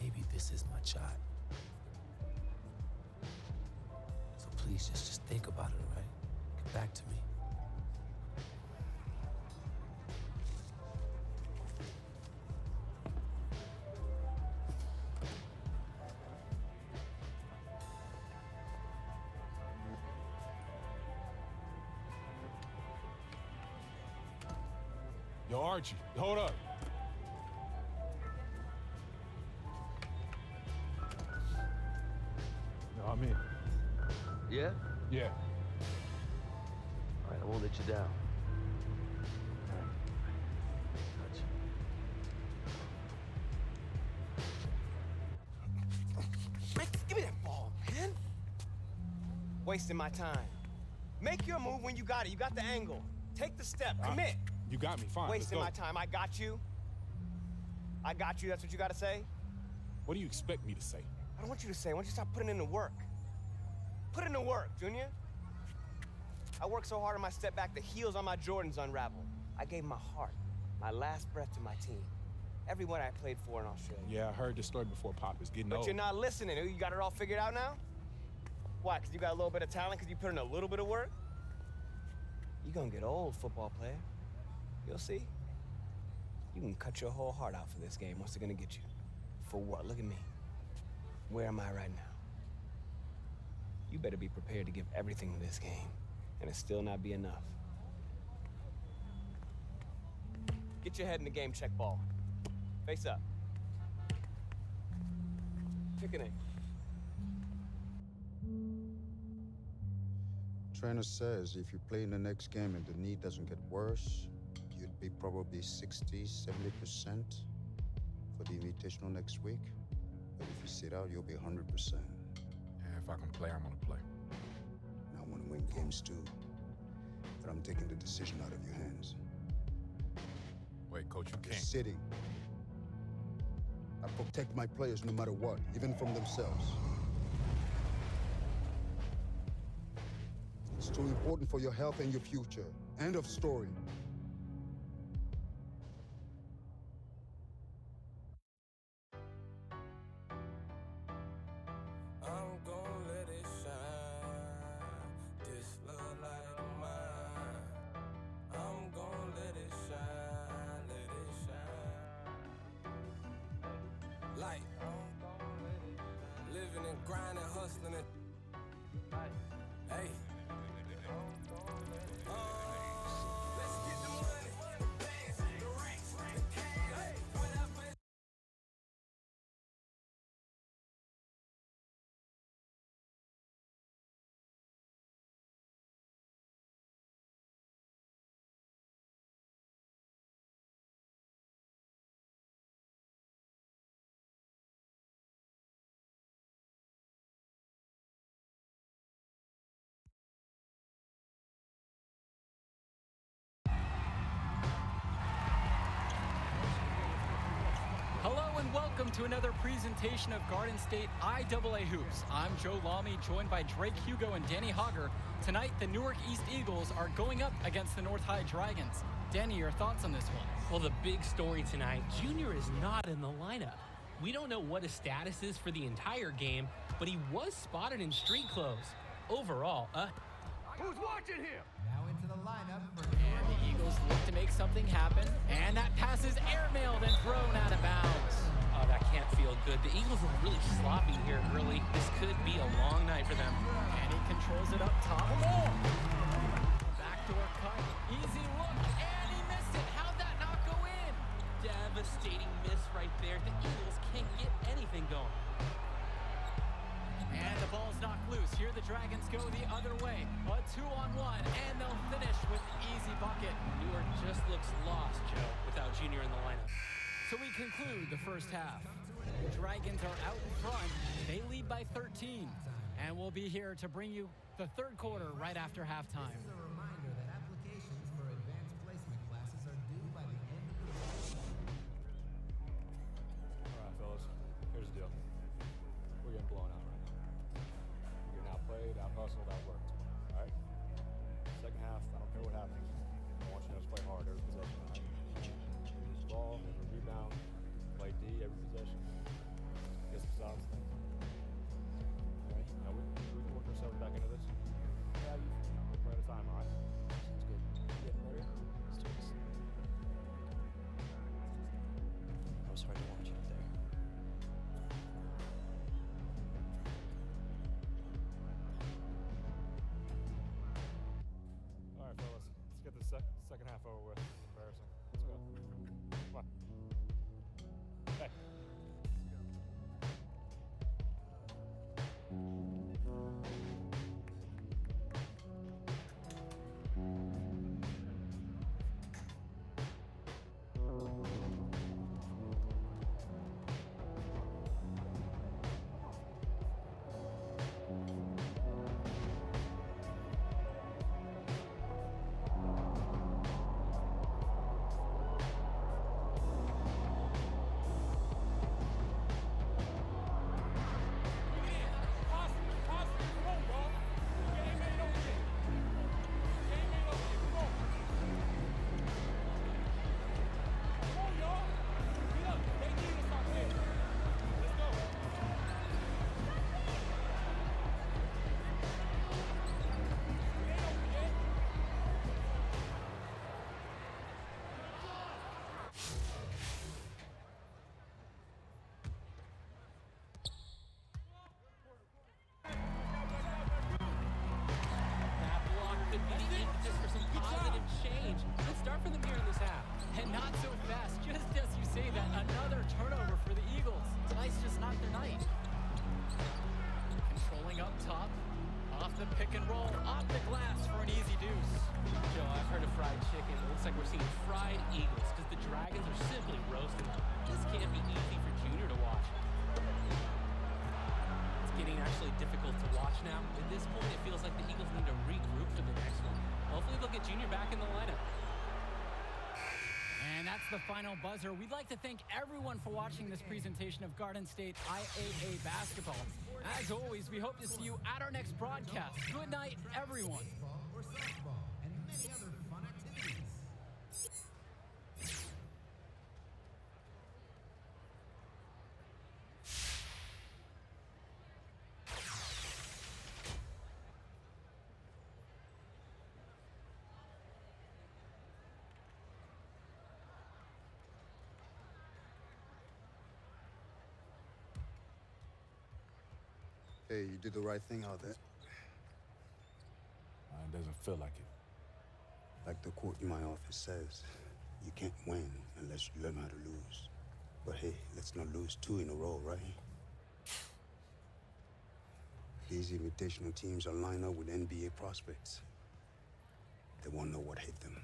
Maybe this is my shot. So please, just think about it, all right? Get back to me. Yo, Archie, hold up. No, I'm in. Yeah? Yeah. All right, I won't let you down. Man, give me that ball, man. Wasting my time. Make your move when you got it. You got the angle. Take the step. Commit. You got me, fine. Wasting my let's go. time. I got you. I got you. That's what you got to say? What do you expect me to say? I don't want you to say. I want you to stop putting in the work. Put in the work, Junior. I worked so hard on my step back, the heels on my Jordans unraveled. I gave my heart, my last breath to my team. Everyone I played for in Australia. Yeah, I heard the story before, Pop. It's getting old. But you're not listening. You got it all figured out now? Why, because you got a little bit of talent because you put in a little bit of work? You're gonna get old, football player. You'll see. You can cut your whole heart out for this game. What's it gonna get you? For what? Look at me. Where am I right now? You better be prepared to give everything to this game, and it still not be enough. Get your head in the game, check ball. Face up. Kick an egg. Trainer says if you play in the next game and the knee doesn't get worse, you'd be probably 60, 70% for the invitational next week. But if you sit out, you'll be 100%. And if I can play, I'm gonna play. And I want to win games too. But I'm taking the decision out of your hands. Wait, Coach, you You're can't. sitting. I protect my players no matter what, even from themselves. It's too important for your health and your future. End of story. grinding, hustling, and hey. Let's get the money, the bands, the racks, the cash, whatever. Hello and welcome to another presentation of Garden State IAA Hoops. I'm Joe Lamy, joined by Drake Hugo and Danny Hogger. Tonight, the Newark East Eagles are going up against the North High Dragons. Danny, your thoughts on this one? Well, the big story tonight, Junior is not in the lineup. We don't know what his status is for the entire game, but he was spotted in street clothes. Overall, Who's watching here? Now into the lineup for And the Eagles look to make something happen. And that pass is airmailed and thrown out of bounds. oh, that can't feel good. The Eagles look really sloppy here early. This could be a long night for them. And he controls it up top. Backdoor cut. Easy look. And he missed it. How'd that not go in? Devastating miss right there. The Eagles can't get anything going. And the ball's knocked loose. Here the Dragons go the other way. A 2-on-1, and they'll finish with an easy bucket. Newark just looks lost, Joe, without Junior in the lineup. So we conclude the first half. The Dragons are out in front. They lead by 13. And we'll be here to bring you the third quarter right after halftime. This is a reminder that applications for advanced placement classes are due by the end of the month. All right, fellas. Here's the deal. We're getting blown out right now. We're getting outplayed, out-hustled, outworked. All right? Second half, I don't care what happens. I want you to play hard every possession. All right? Use the ball, every rebound, play D every possession. Get some solid things. All right? Now, we can work ourselves back into this. Yeah, we're playing at a time, all right? Sounds good. Getting better? Let's do this. I was hard to watch out there. All right, fellas. Let's get the second half over with. It's embarrassing. Let's go. Come on. Hey. That block could be the impetus for some positive change. Let's start from the mirror in this half. And not so fast. Just as you say that, another turnover for the Eagles. Tonight's just not their night. Controlling up top. Off the pick and roll. Off the glass for an easy deuce. Joe, I've heard of fried chicken. It looks like we're seeing fried Eagles because the Dragons are simply roasting them. This can't be easy for Junior to watch. It's getting actually difficult to watch now. At this point, it feels like the Eagles need to regroup for the next one. Hopefully they'll get Junior back in the lineup. And that's the final buzzer. We'd like to thank everyone for watching this presentation of Garden State IAA basketball. As always, we hope to see you at our next broadcast. Good night, everyone. Baseball or softball and many other fun activities. Hey, you did the right thing out there. It doesn't feel like it. Like the quote in my office says, you can't win unless you learn how to lose. But hey, let's not lose 2 in a row, right? These invitational teams are lined up with NBA prospects. They won't know what hit them.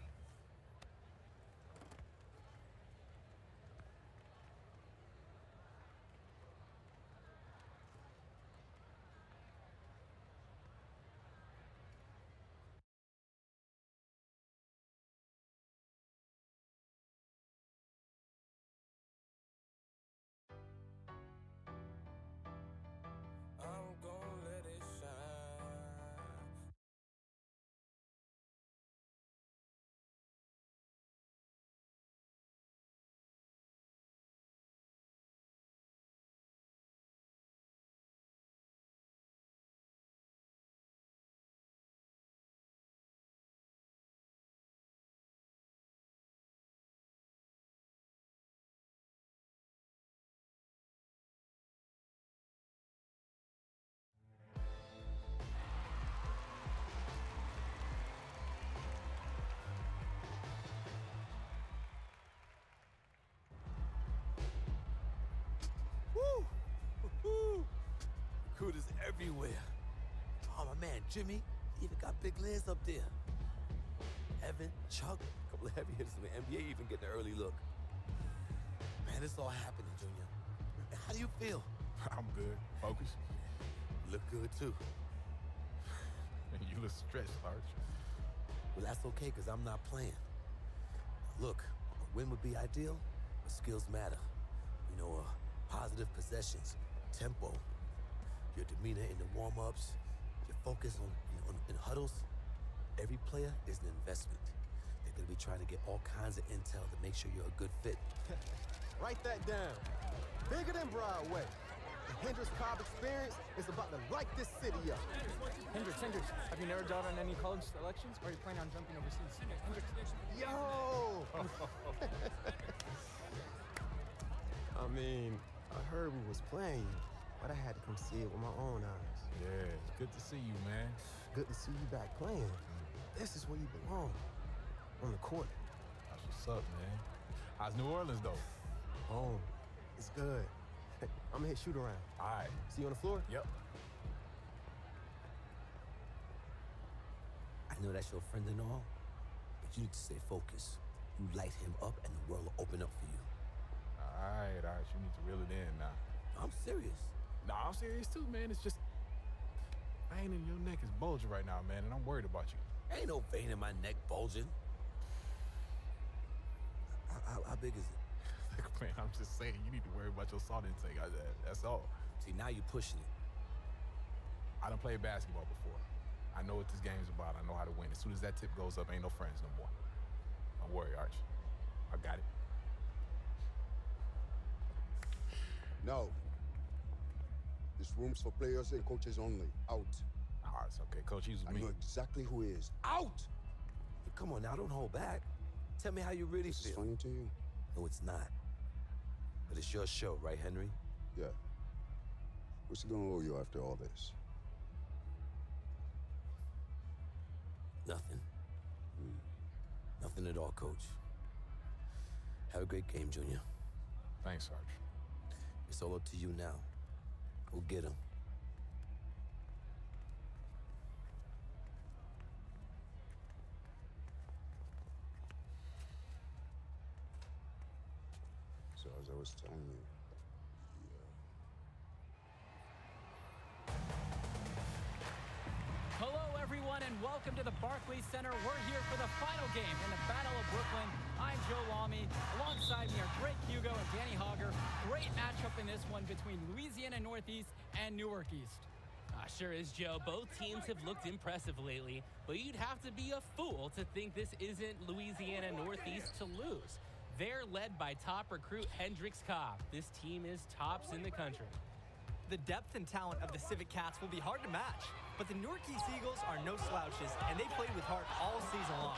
I'm gon' let it shine. Woo! Woo-hoo. Recruiters everywhere. Oh, my man, Jimmy, he even got big Liz up there. Evan, Chuck, a couple of heavy hitters in the NBA even getting an early look. Man, it's all happening, Junior. How do you feel? I'm good. Focus. You look good, too. You look stressed, Arch. Well, that's okay, because I'm not playing. Look, a win would be ideal, but skills matter. You know, positive possessions, tempo, your demeanor in the warm-ups, your focus in huddles. Every player is an investment. They're going to be trying to get all kinds of intel to make sure you're a good fit. Write that down. Bigger than Broadway. The Hendricks Cobb experience is about to light this city up. Hendricks, have you narrowed down on any college selections, or are you planning on jumping overseas? Hendricks. Yo! I mean, I heard we was playing you, but I had to come see it with my own eyes. Yeah, it's good to see you, man. Good to see you back playing. This is where you belong. On the court. That's what's up, man. How's New Orleans, though? Home. It's good. I'm gonna hit shoot around. All right. See you on the floor? Yep. I know that's your friend and all, but you need to stay focused. You light him up and the world will open up for you. All right. You need to reel it in now. I'm serious. Nah, I'm serious too, man. It's just, vein in your neck is bulging right now, man, and I'm worried about you. Ain't no vein in my neck bulging. How big is it? Look, man, I'm just saying, you need to worry about your salt intake. That's all. See, now you're pushing it. I done played basketball before. I know what this game's about. I know how to win. As soon as that tip goes up, ain't no friends no more. Don't worry, Arch. I got it. No. This room's for players and coaches only. Out. Oh, it's okay. Coach, he's with me. I know exactly who he is. Out! Hey, come on now, don't hold back. Tell me how you really This feel. is funny to you? No, it's not. But it's your show, right, Henry? Yeah. What's he gonna owe you after all this? Nothing. Nothing at all, Coach. Have a great game, Junior. Thanks, Sarge. It's all up to you now. Go get him. So as I was telling you, Hello, everyone, and welcome to the Barclays Center. We're here for the final game in the Battle of Brooklyn. I'm Joe Lamy. Alongside me are Drake Hugo and Danny Hogger. Great matchup in this one between Louisiana Northeast and Newark East. Sure is, Joe. Both teams have looked impressive lately, but you'd have to be a fool to think this isn't Louisiana Northeast to lose. They're led by top recruit Hendricks Cobb. This team is tops in the country. The depth and talent of the Civic Cats will be hard to match, but the Newark East Eagles are no slouches, and they played with heart all season long.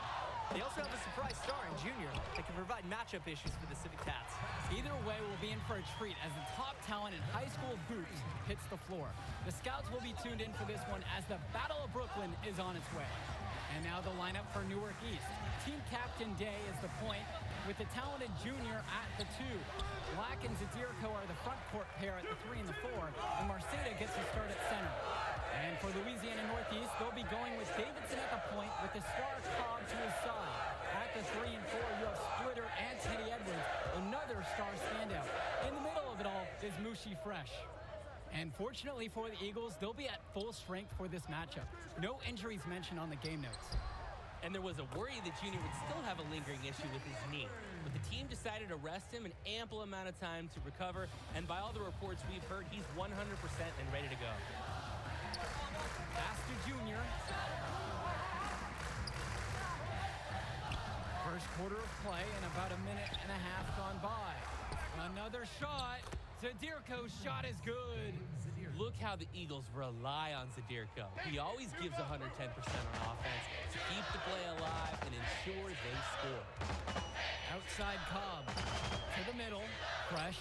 They also have a surprise star in Junior that can provide matchup issues for the Civic Cats. Either way, we'll be in for a treat as the top talent in high school hoops hits the floor. The scouts will be tuned in for this one as the Battle of Brooklyn is on its way. And now the lineup for Newark East. Team captain Day is the point, with the talented Junior at the 2. Black and Zadirko are the front court pair at the 3 and the 4, and Marceda gets to start at center. And for Louisiana Northeast, they'll be going with Davidson at the point with the star Cobb to his side. At the 3 and 4, you have Splitter and Teddy Edwards, another star standout. In the middle of it all is Mushi Fresh. And fortunately for the Eagles, they'll be at full strength for this matchup. No injuries mentioned on the game notes. And there was a worry that Junior would still have a lingering issue with his knee. But the team decided to rest him an ample amount of time to recover. And by all the reports we've heard, he's 100% and ready to go. Pass to Junior. First quarter of play and about a minute and a half gone by. Another shot. Zadirko's shot is good. Look how the Eagles rely on Zadirko. He always gives 110% on offense to keep the play alive and ensure they score. Outside Cobb. To the middle. Fresh.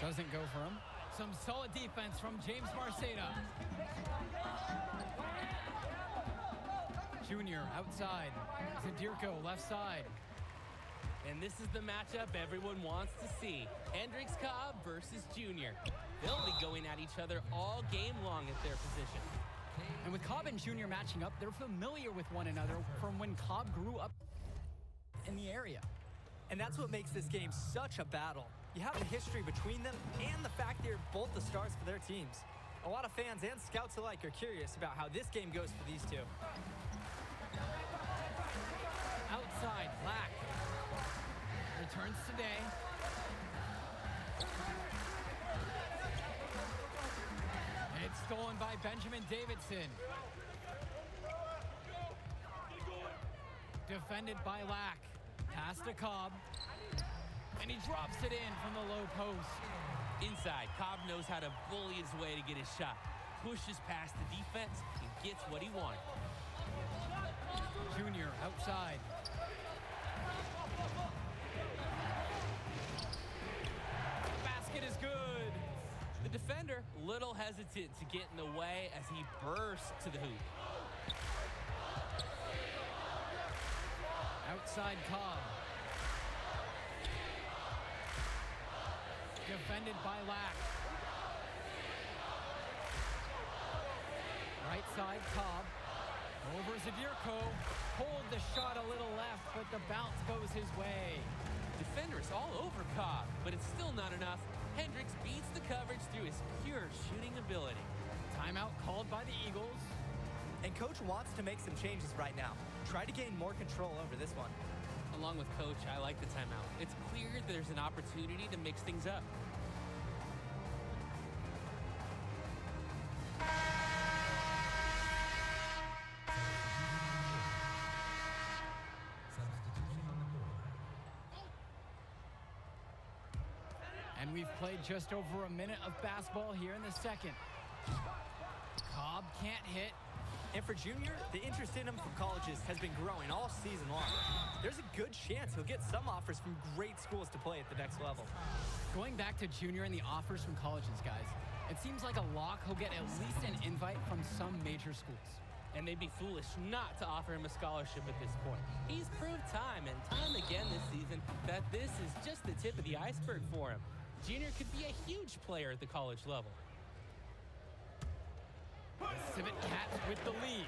Doesn't go for him. Some solid defense from James Marceda. Junior outside. Zadirko left side. And this is the matchup everyone wants to see. Hendricks Cobb versus Junior. They'll be going at each other all game long at their position. And with Cobb and Junior matching up, they're familiar with one another from when Cobb grew up in the area. And that's what makes this game such a battle. You have the history between them and the fact they're both the stars for their teams. A lot of fans and scouts alike are curious about how this game goes for these two. Outside, Black. Returns today. It's stolen by Benjamin Davidson. Defended by Lack. Pass to Cobb. And he drops it in from the low post. Inside, Cobb knows how to bully his way to get his shot. Pushes past the defense and gets what he wanted. Junior outside. Basket is good. The defender, little hesitant to get in the way as he bursts to the hoop. Outside Cobb. Defended by Lack. Right side Cobb. Over Zadirko. Hold the shot a little left, but the bounce goes his way. Defenders all over Cobb, but it's still not enough. Hendricks beats the coverage through his pure shooting ability. Timeout called by the Eagles. And Coach wants to make some changes right now. Try to gain more control over this one. Along with Coach, I like the timeout. It's clear there's an opportunity to mix things up. And we've played just over a minute of basketball here in the second. Cobb can't hit. And for Junior, the interest in him from colleges has been growing all season long. There's a good chance he'll get some offers from great schools to play at the next level. Going back to Junior and the offers from colleges, guys, it seems like a lock he'll get at least an invite from some major schools. And they'd be foolish not to offer him a scholarship at this point. He's proved time and time again this season that this is just the tip of the iceberg for him. Junior could be a huge player at the college level. The Civic Cats with the lead.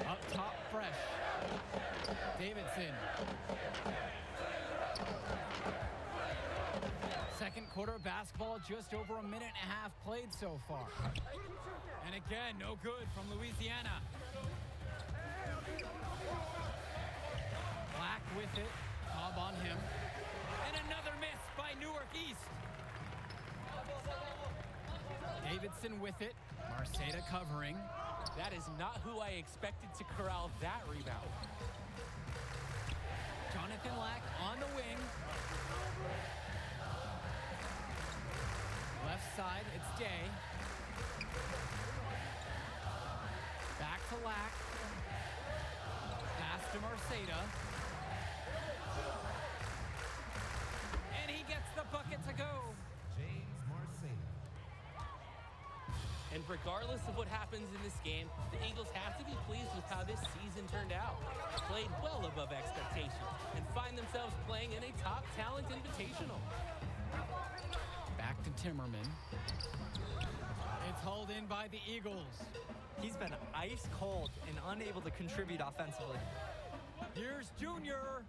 Up top, Fresh. Davidson. Second quarter of basketball, just over a minute and a half played so far. And again, no good from Louisiana. Black with it. Cobb on him. And another miss by Newark East. Davidson with it. Marceda covering. That is not who I expected to corral that rebound. Jonathan Lack on the wing. Left side, it's Day. Black. Pass to Marceda. And he gets the bucket to go. James Marceda. And regardless of what happens in this game, the Eagles have to be pleased with how this season turned out. Played well above expectations and find themselves playing in a top talent invitational. Back to Timmerman. It's hauled in by the Eagles. He's been ice cold and unable to contribute offensively. Here's Junior.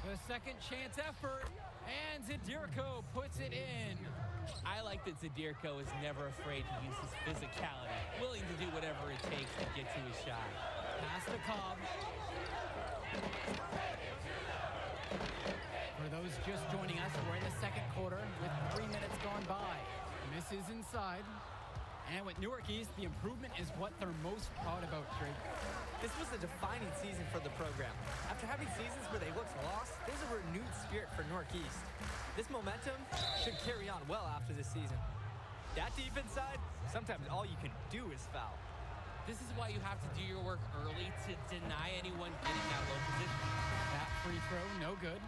The second chance effort. And Zadirko puts it in. I like that Zadirko is never afraid to use his physicality, willing to do whatever it takes to get to his shot. Pass to Cobb. For those just joining us, we're in the second quarter with 3 minutes gone by. Misses inside. And with Newark East, the improvement is what they're most proud about, Drake. This was a defining season for the program. After having seasons where they looked lost, there's a renewed spirit for Newark East. This momentum should carry on well after this season. That deep inside, sometimes all you can do is foul. This is why you have to do your work early to deny anyone getting that low position. That free throw, no good.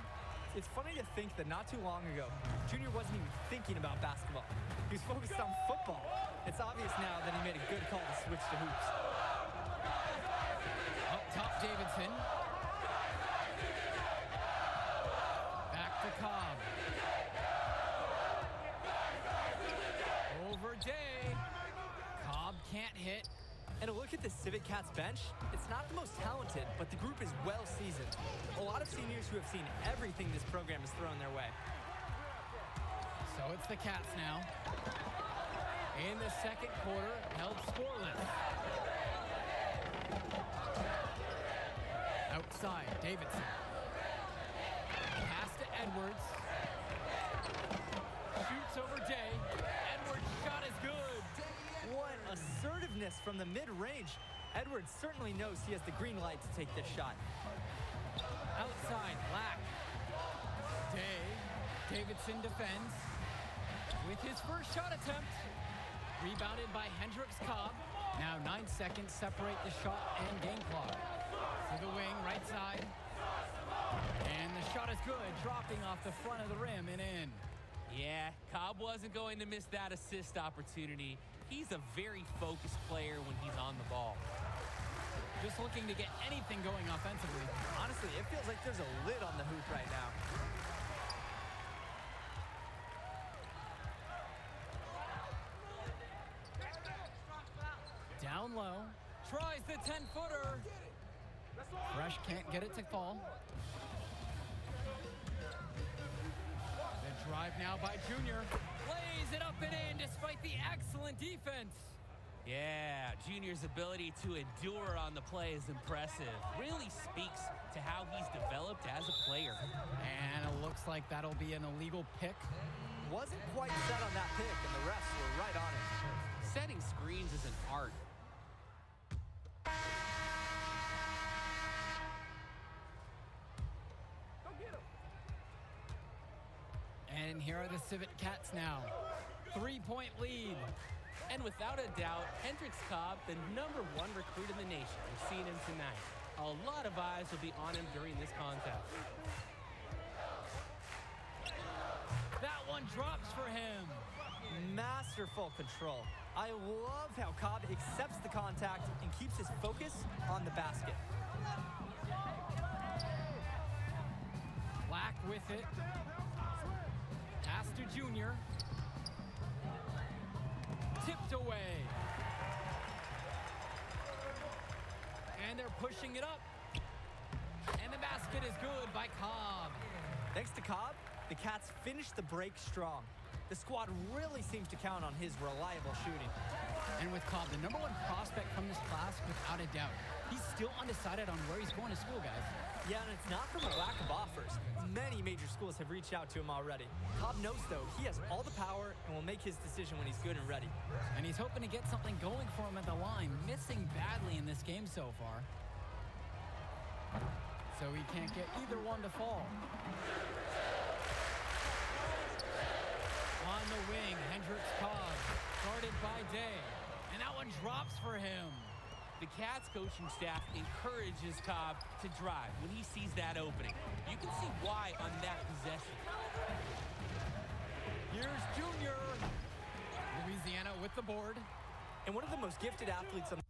It's funny to think that not too long ago, Junior wasn't even thinking about basketball. He was focused on football. It's obvious now that he made a good call to switch to hoops. Up top, Davidson. Back to Cobb. Over Day. Cobb can't hit. And a look at the Civic Cats bench, it's not the most talented, but the group is well seasoned. A lot of seniors who have seen everything this program has thrown their way. So it's the Cats now. In the second quarter, held scoreless. Outside, Davidson. Pass to Edwards. Shoots over Day. Edwards' shot is good. What assertiveness from the mid-range. Edwards certainly knows he has the green light to take this shot. Outside, Black. Day. Davidson defends. With his first shot attempt. Rebounded by Hendricks Cobb. Now 9 seconds separate the shot and game clock. To the wing, right side. And the shot is good, dropping off the front of the rim and in. Yeah, Cobb wasn't going to miss that assist opportunity. He's a very focused player when he's on the ball. Just looking to get anything going offensively. Honestly, it feels like there's a lid on the hoop right now. Down low. Tries the 10-footer. Fresh can't get it to fall. The drive now by Junior. Lays it up and in despite the excellent defense. Yeah, Junior's ability to endure on the play is impressive. Really speaks to how he's developed as a player. And it looks like that'll be an illegal pick. Wasn't quite set on that pick, and the refs were right on it. Setting screens is an art. And here are the Civic Cats now. 3-point lead. And without a doubt, Hendricks Cobb, the #1 recruit in the nation. We've seen him tonight. A lot of eyes will be on him during this contest. That one drops for him. Masterful control. I love how Cobb accepts the contact and keeps his focus on the basket. Black with it. Pass to Junior. Tipped away. And they're pushing it up. And the basket is good by Cobb. Thanks to Cobb, the Cats finished the break strong. The squad really seems to count on his reliable shooting. And with Cobb, the #1 prospect from this class, without a doubt. He's still undecided on where he's going to school, guys. Yeah, and it's not from a lack of offers. Many major schools have reached out to him already. Cobb knows, though, he has all the power and will make his decision when he's good and ready. And he's hoping to get something going for him at the line, missing badly in this game so far. So he can't get either one to fall. On the wing, Hendricks Cobb, guarded by Day. And that one drops for him. The Cats coaching staff encourages Cobb to drive when he sees that opening. You can see why on that possession. Here's Junior. Louisiana with the board. And one of the most gifted athletes on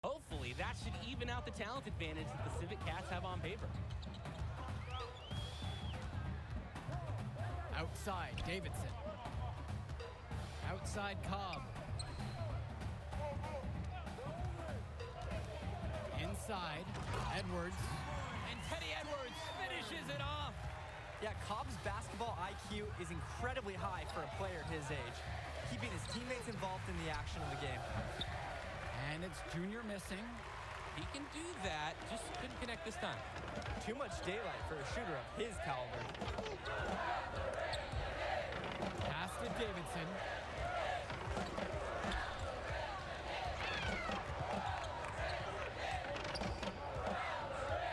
Hopefully, that should even out the talent advantage that the Civic Cats have on paper. Outside, Davidson. Outside, Cobb. Inside, Edwards. And Teddy Edwards finishes it off. Yeah, Cobb's basketball IQ is incredibly high for a player his age, keeping his teammates involved in the action of the game. And it's Junior missing. He can do that, just couldn't connect this time. Too much daylight for a shooter of his caliber. Pass to Davidson.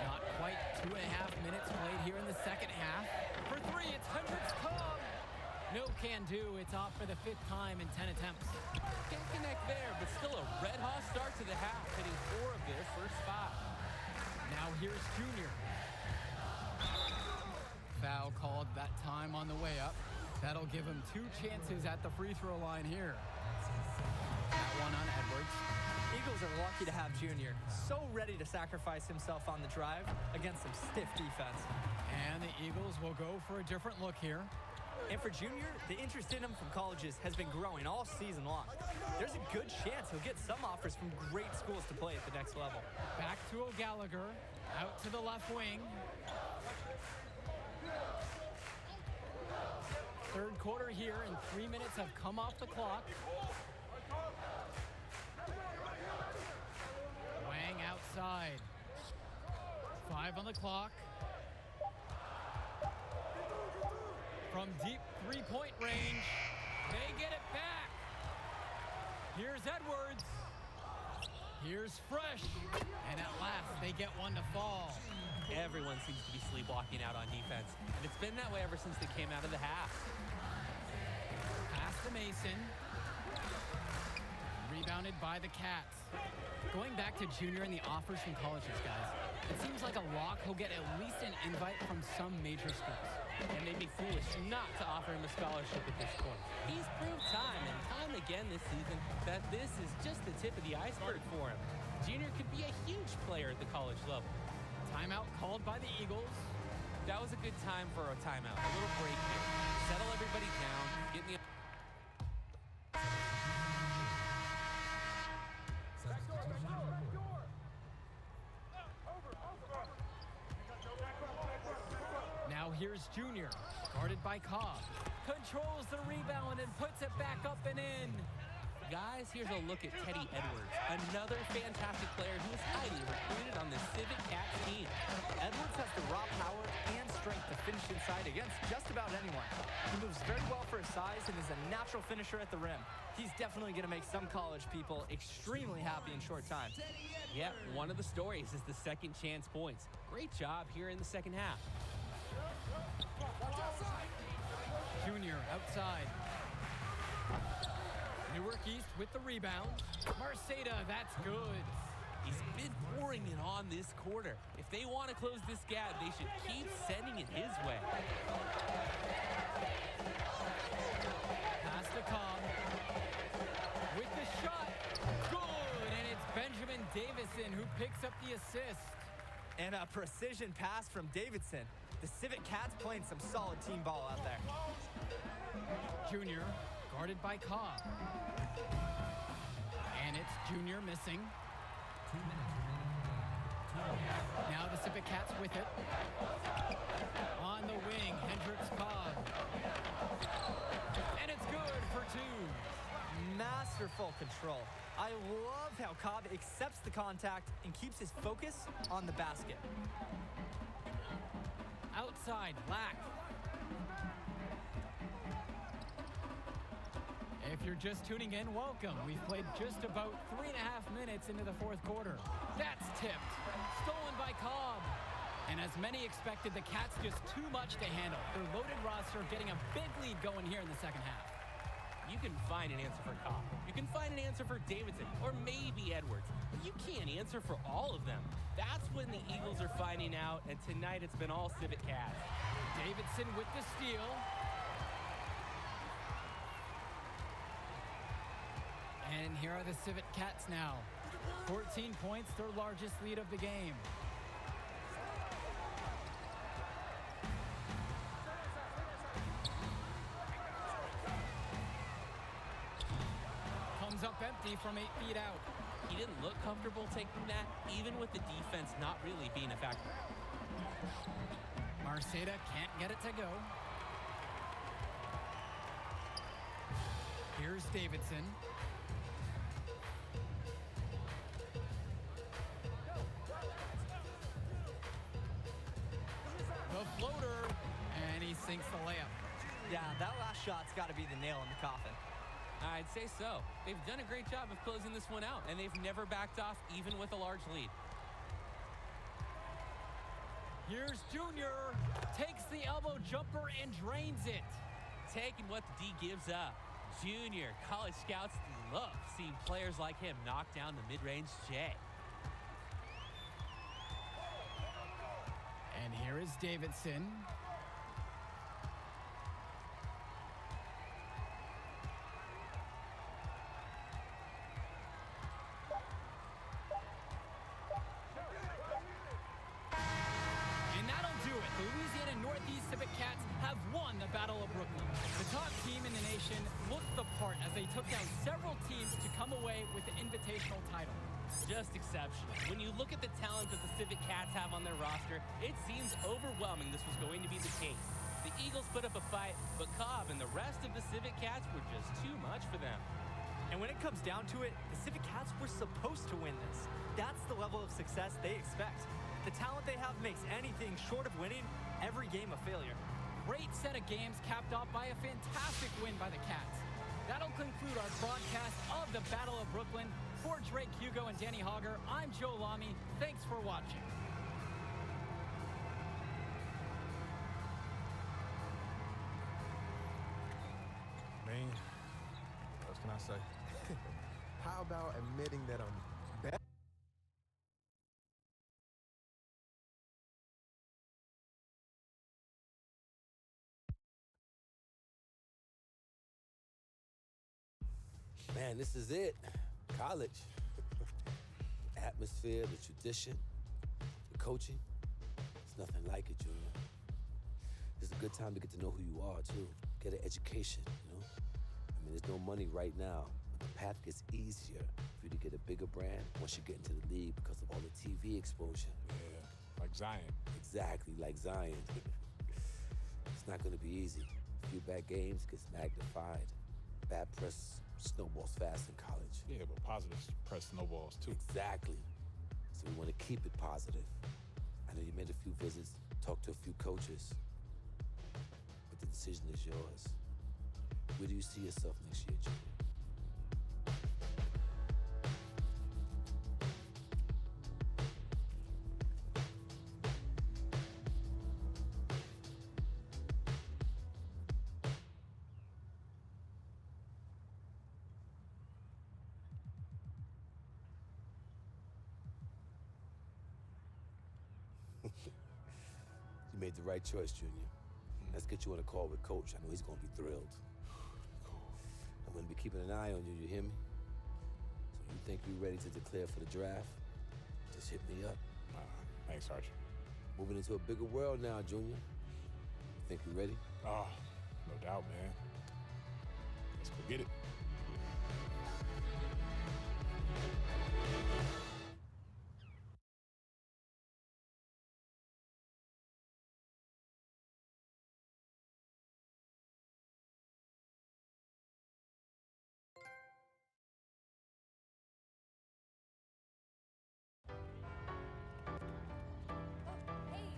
Not quite 2.5 minutes played here in the second half. For three, it's Hendricks Cobb. No can do. It's off for the 5th time in 10 attempts. Can't connect there, but still a red-hot start to the half, hitting 4 of their first 5. Now here's Junior. Foul called that time on the way up. That'll give him 2 chances at the free throw line here. That one on Edwards. Eagles are lucky to have Junior, so ready to sacrifice himself on the drive against some stiff defense. And the Eagles will go for a different look here. And for Junior, the interest in him from colleges has been growing all season long. There's a good chance he'll get some offers from great schools to play at the next level. Back to O'Gallagher, out to the left wing. Third quarter here, and 3 minutes have come off the clock. Wang outside. 5 on the clock. From deep three-point range, they get it back. Here's Edwards. Here's Fresh. And at last, they get one to fall. Everyone seems to be sleepwalking out on defense, and it's been that way ever since they came out of the half. Pass to Mason. Rebounded by the Cats. Going back to Junior and the offers from colleges, guys, it seems like a lock he'll get at least an invite from some major schools. And they'd be foolish not to offer him a scholarship at this point. He's proved time and time again this season that this is just the tip of the iceberg for him. Junior could be a huge player at the college level. Timeout called by the Eagles. That was a good time for a timeout. A little break here. Settle everybody down. Get in the... Now here's Junior, guarded by Cobb. Controls the rebound and puts it back up and in. Guys, here's a look at Teddy Edwards, another fantastic player who is highly recruited on the Civic Cats team. Edwards has the raw power and strength to finish inside against just about anyone. He moves very well for his size and is a natural finisher at the rim. He's definitely going to make some college people extremely happy in short time. Yep, one of the stories is the second chance points. Great job here in the second half. Junior outside. Newark East with the rebound. Marceda, that's good. He's been pouring it on this quarter. If they want to close this gap, they should keep sending it his way. Pass to Cobb. With the shot. Good, and it's Benjamin Davison who picks up the assist. And a precision pass from Davidson. The Civic Cats playing some solid team ball out there. Junior, guarded by Cobb. And it's Junior missing. 2 minutes remaining. Now the Civic Cats with it. On the wing, Hendricks Cobb. And it's good for two. Masterful control. I love how Cobb accepts the contact and keeps his focus on the basket. Outside, Black. If you're just tuning in, welcome. We've played just about 3.5 minutes into the fourth quarter. That's tipped. Stolen by Cobb. And as many expected, the Cats just too much to handle. Their loaded roster getting a big lead going here in the second half. You can find an answer for Cobb. You can find an answer for Davidson, or maybe Edwards. But you can't answer for all of them. That's when the Eagles are finding out, and tonight it's been all Civic Cats. Davidson with the steal. And here are the Civic Cats now. 14 points, their largest lead of the game. Comes up empty from 8 feet out. He didn't look comfortable taking that, even with the defense not really being a factor. Marceda can't get it to go. Here's Davidson. The floater, and he sinks the layup. Yeah, that last shot's got to be the nail in the coffin. I'd say so. They've done a great job of closing this one out, and they've never backed off, even with a large lead. Here's Junior. Takes the elbow jumper and drains it. Taking what the D gives up. Junior, college scouts love seeing players like him knock down the mid-range J. And here is Davidson. And that'll do it. The Louisiana Northeast Civic Cats have won the Battle of Brooklyn. The top team in the nation looked the part as they took down several teams to come away with the invitational title. Just exceptional. When you look at the talent that the Civic Cats have on their roster, it seems overwhelming this was going to be the case. The Eagles put up a fight, but Cobb and the rest of the Civic Cats were just too much for them. And when it comes down to it, the Civic Cats were supposed to win this. That's the level of success they expect. The talent they have makes anything short of winning every game a failure. Great set of games capped off by a fantastic win by the Cats. That'll conclude our broadcast of the Battle of Brooklyn. For Drake Hugo and Danny Hogger, I'm Joe Lamy. Thanks for watching. I mean, what else can I say? How How about admitting that I'm better? Man, this is it. College. The atmosphere, the tradition, the coaching. It's nothing like it, Junior. It's a good time to get to know who you are, too. Get an education, you know? I mean, there's no money right now, but the path gets easier for you to get a bigger brand once you get into the league because of all the TV exposure. Yeah, like Zion. Exactly, like Zion. It's not gonna be easy. A few bad games gets magnified. Bad press snowballs fast in college. Yeah, but positive press snowballs too. Exactly. So we want to keep it positive. I know you made a few visits, talked to a few coaches, but the decision is yours. Where do you see yourself next year, Junior? You made the right choice, Junior. Let's get you on a call with Coach. I know he's gonna be thrilled. I'm gonna be keeping an eye on you, you hear me? So you think you're ready to declare for the draft? Just hit me up. Thanks, Archie. Moving into a bigger world now, Junior. You think you're ready? Oh, no doubt, man. Let's go get it.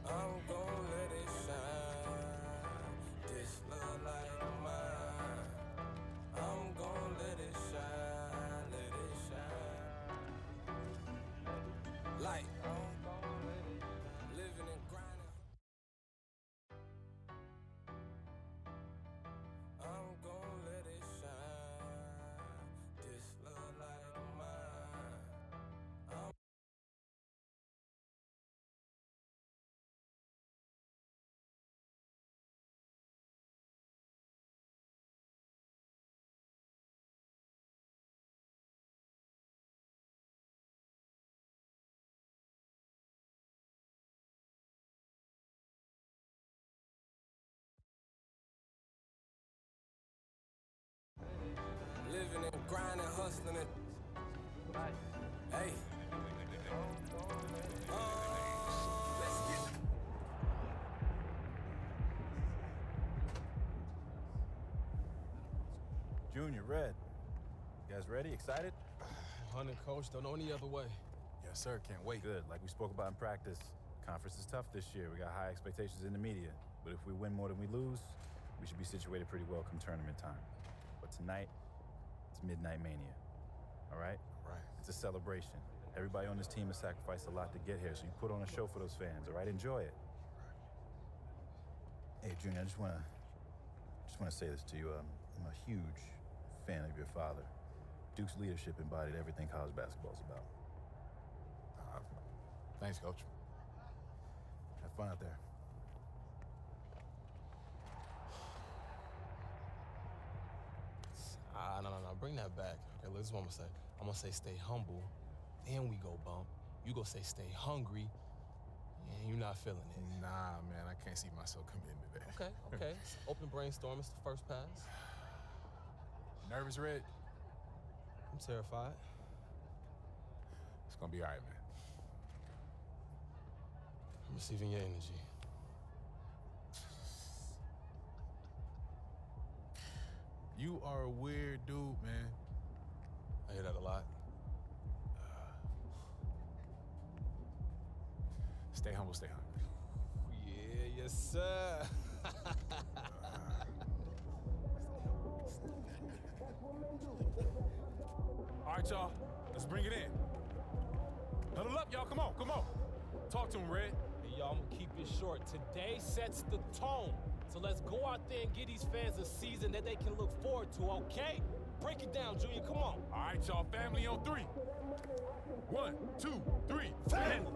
I'm gon' let it shine. This love like mine. I'm gon' let it shine, let it shine. Like, living and grinding. I'm gon' let it shine. This love like mine. Living and grinding, hustling it. Hey. Let's get it. Junior, Red. You guys ready? Excited? Hunting, Coach. Don't know any other way. Yes, sir. Can't wait. Good. Like we spoke about in practice, conference is tough this year. We got high expectations in the media. But if we win more than we lose, we should be situated pretty well come tournament time. But tonight, it's Midnight Mania. All right? Right. It's a celebration. Everybody on this team has sacrificed a lot to get here, so you put on a show for those fans, all right? Enjoy it. Hey, Junior, I just wanna say this to you. I'm a huge fan of your father. Duke's leadership embodied everything college basketball is about. Thanks, Coach. Have fun out there. No. Bring that back. Okay, look, this is what I'm gonna say. I'm gonna say stay humble, then we go bump. You go say stay hungry, and you're not feeling it. Nah, man, I can't see myself committing to that. Okay. Open brainstorm. It's the first pass. Nervous, Red? I'm terrified. It's gonna be all right, man. I'm receiving your energy. You are a weird dude, man. I hear that a lot. Stay humble, stay hungry. Yeah, yes, sir. All right, y'all, let's bring it in. Huddle up, y'all, come on. Talk to him, Red. Hey, y'all, I'm gonna keep it short. Today sets the tone. So let's go out there and give these fans a season that they can look forward to, okay? Break it down, Junior. Come on. All right, y'all. Family on 3. 1, 2, 3. Family.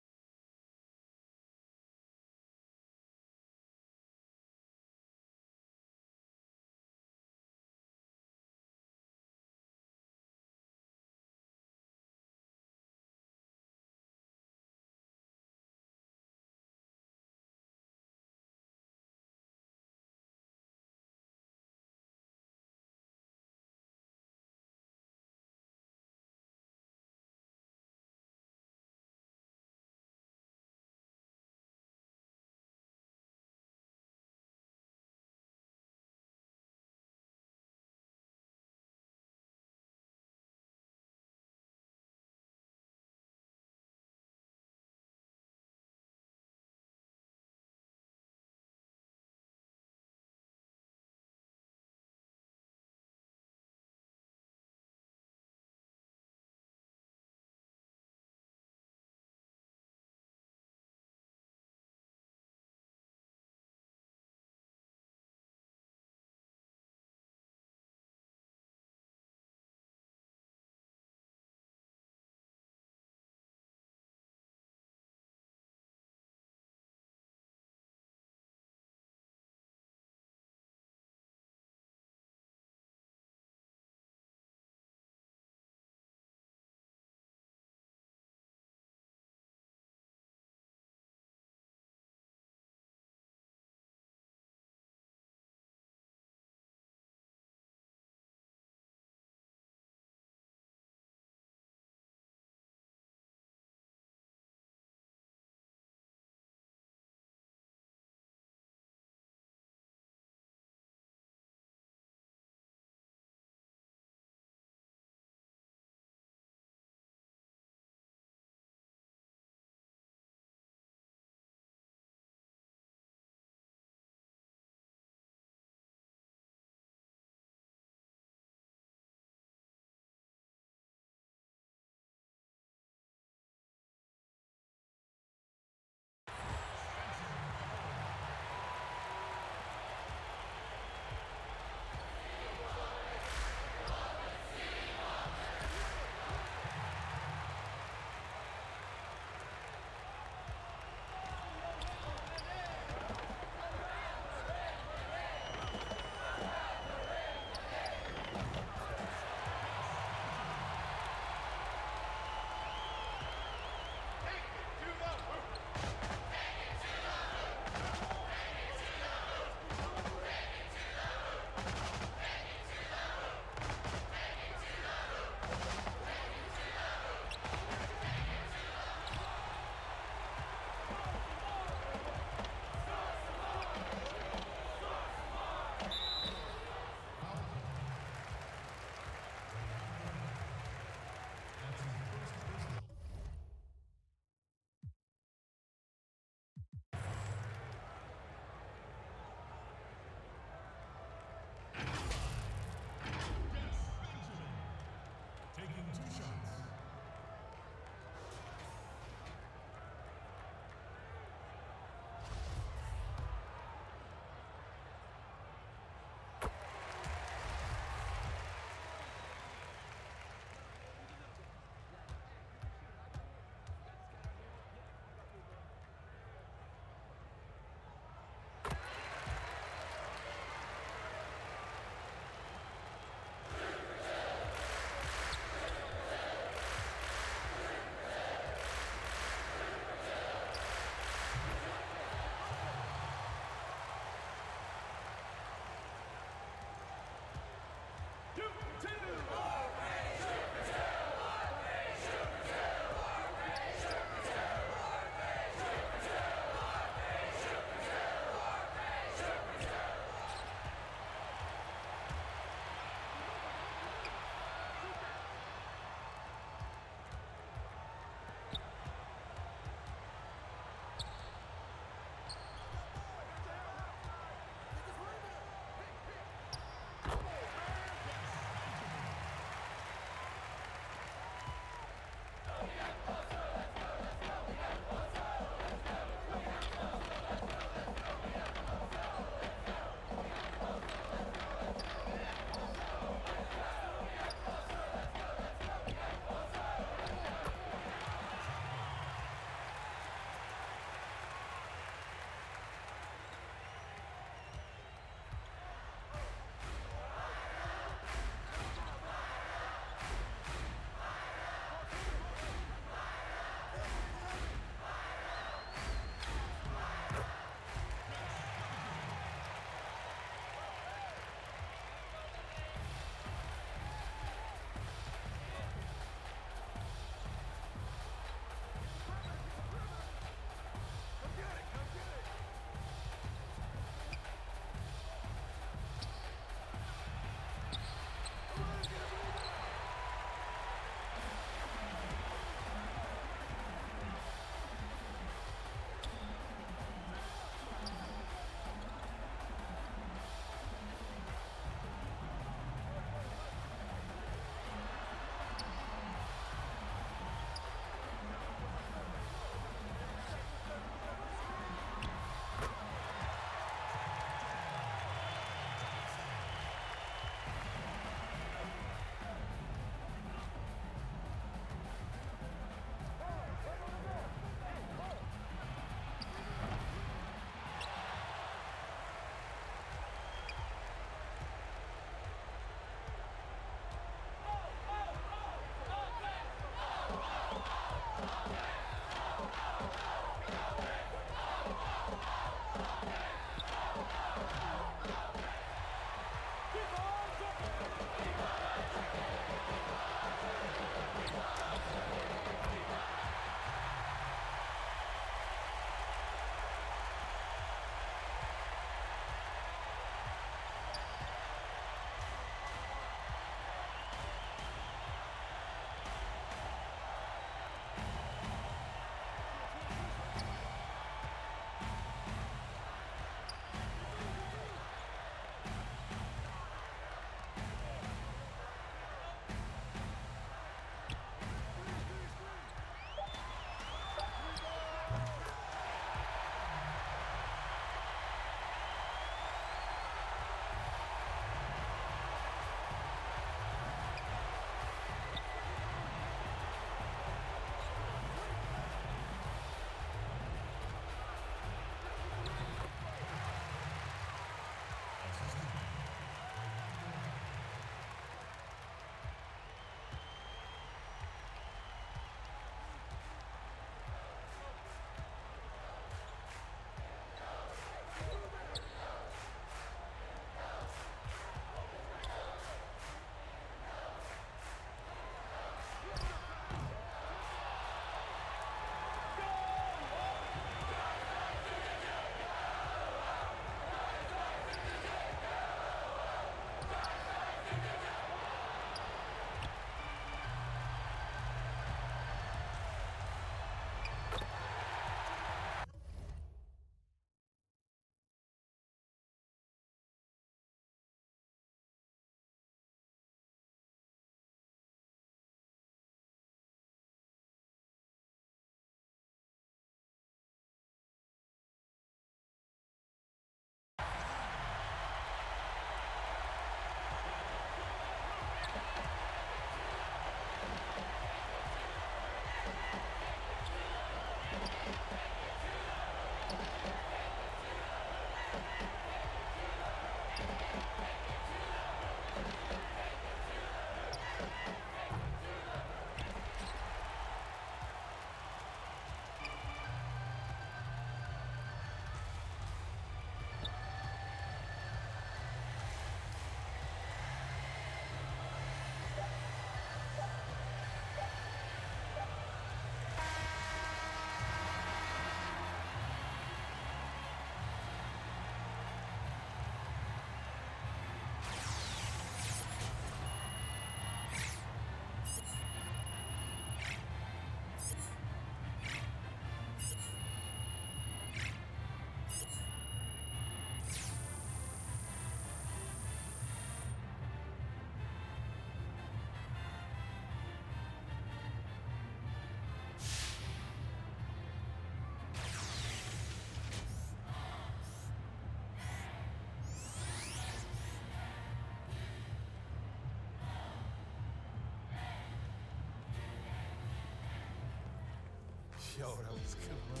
Yo, that was good run.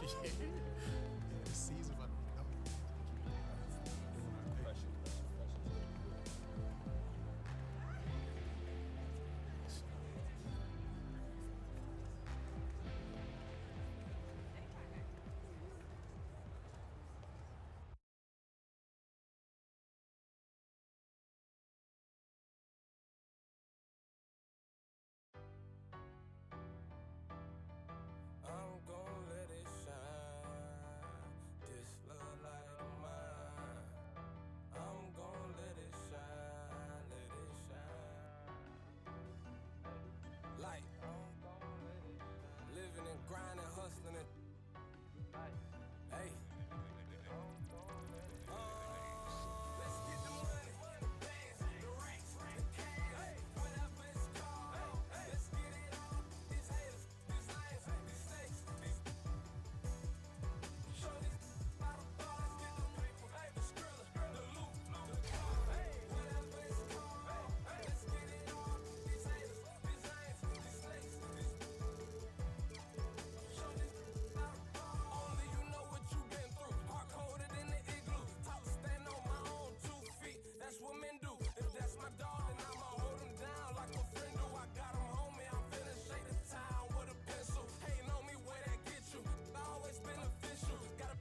Yeah, the season. I'm gon' let it shine. This love light of mine. I'm gon' let it shine, let it shine. Light. Living and grinding, hustling and hey. Let's get the money, the bands, the racks, the cash, whatever it's called. Let's get it on. These haters, these lions, these snakes, these show these by the bar. Let's get the people, the skrilla, the loot, the car, whatever it's called. Let's get it on. These haters, these lions, these snakes, these show these by the bar. Only you know what you been through. Hard coded in the igloo. Talk stand on my own 2 feet. That's what men do. If that's my dog, then I'ma hold him down like a friend do. I got him homie. I'm finna shake the town with a pencil. Hating on me, where that get you? I always been official. Got a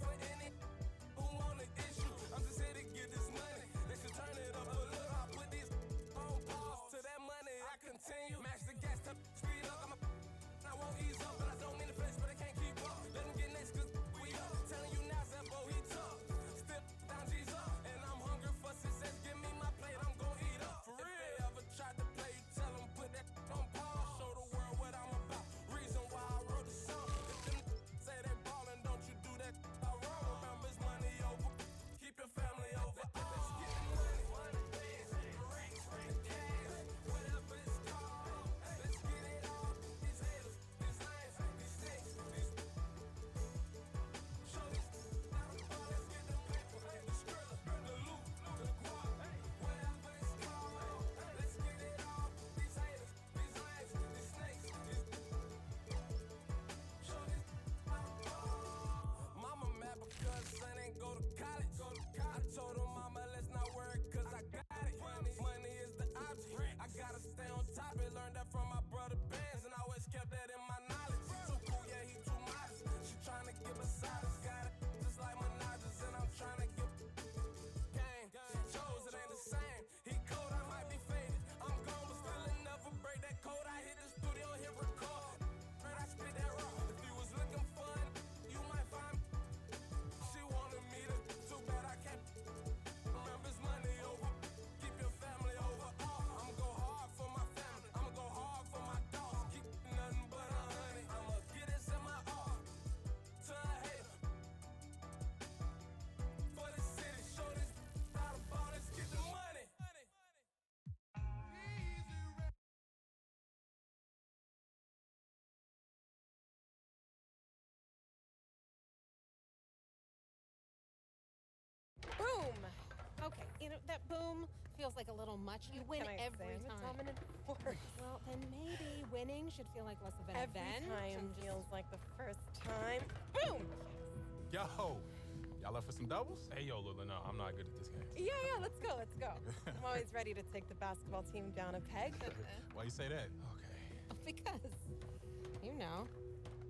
for any who want an issue. I'm just here to get this money. They should turn it up a little. I put these on pause to that money. I continue. Match the gas to speed up. I won't ease up, and I don't mean to flex, but I can't keep up. Let him get next, cause we up. Telling you now, Zeppo, he tough. Still down, G's up. And I'm hungry for success. Give me my plate, I'm gon' eat up. For real. If they ever tried to play, you tell them put that on pause. Show the world what I'm about. Reason why I wrote the song. If them say they ballin', don't you do that I wrong. Remember, it's money over. Keep your family over. Let's get the money, the bands, the racks, the cash, whatever it's called. Let's get it on. These haters, these lions, these snakes, these show these by the bar. Let's get the paper, the skrilla, the loot, the guap, whatever it's called. Let's get it on. These haters, these lions, these snakes, these show these by the bar. Mama mad because son ain't go to college. I told her mama let's not worry cause I got it. Money is the object. I gotta stay on top. It learned that from my brother Benz and I always kept that in my knowledge. Too cool, yeah, he too modest. She tryna get beside us. Got it just like Menages and I'm tryna get game. She chose it ain't the same. He cold, I might be faded. I'm gone, but still it never break that code. I hit the studio, hit record. Heard I spit that raw. If you was looking fun, you might find me. She wanted me to, too bad I can't. Remember, it's money over. Keep your family over. I'ma go hard for my family. I'ma go hard for my dogs. Keep nothing but a honey. I'ma get this in my art. To a hater. For the city, show this out of ball. Let's get the money. Boom! Okay, you know, that boom feels like a little much. You win every time. Well, then maybe winning should feel like less of an event. Every time feels like the first time. Boom! Yo, y'all up for some doubles? Hey, yo, Lula, no, I'm not good at this game. Yeah, let's go. I'm always ready to take the basketball team down a peg. Why you say that? Because, you know.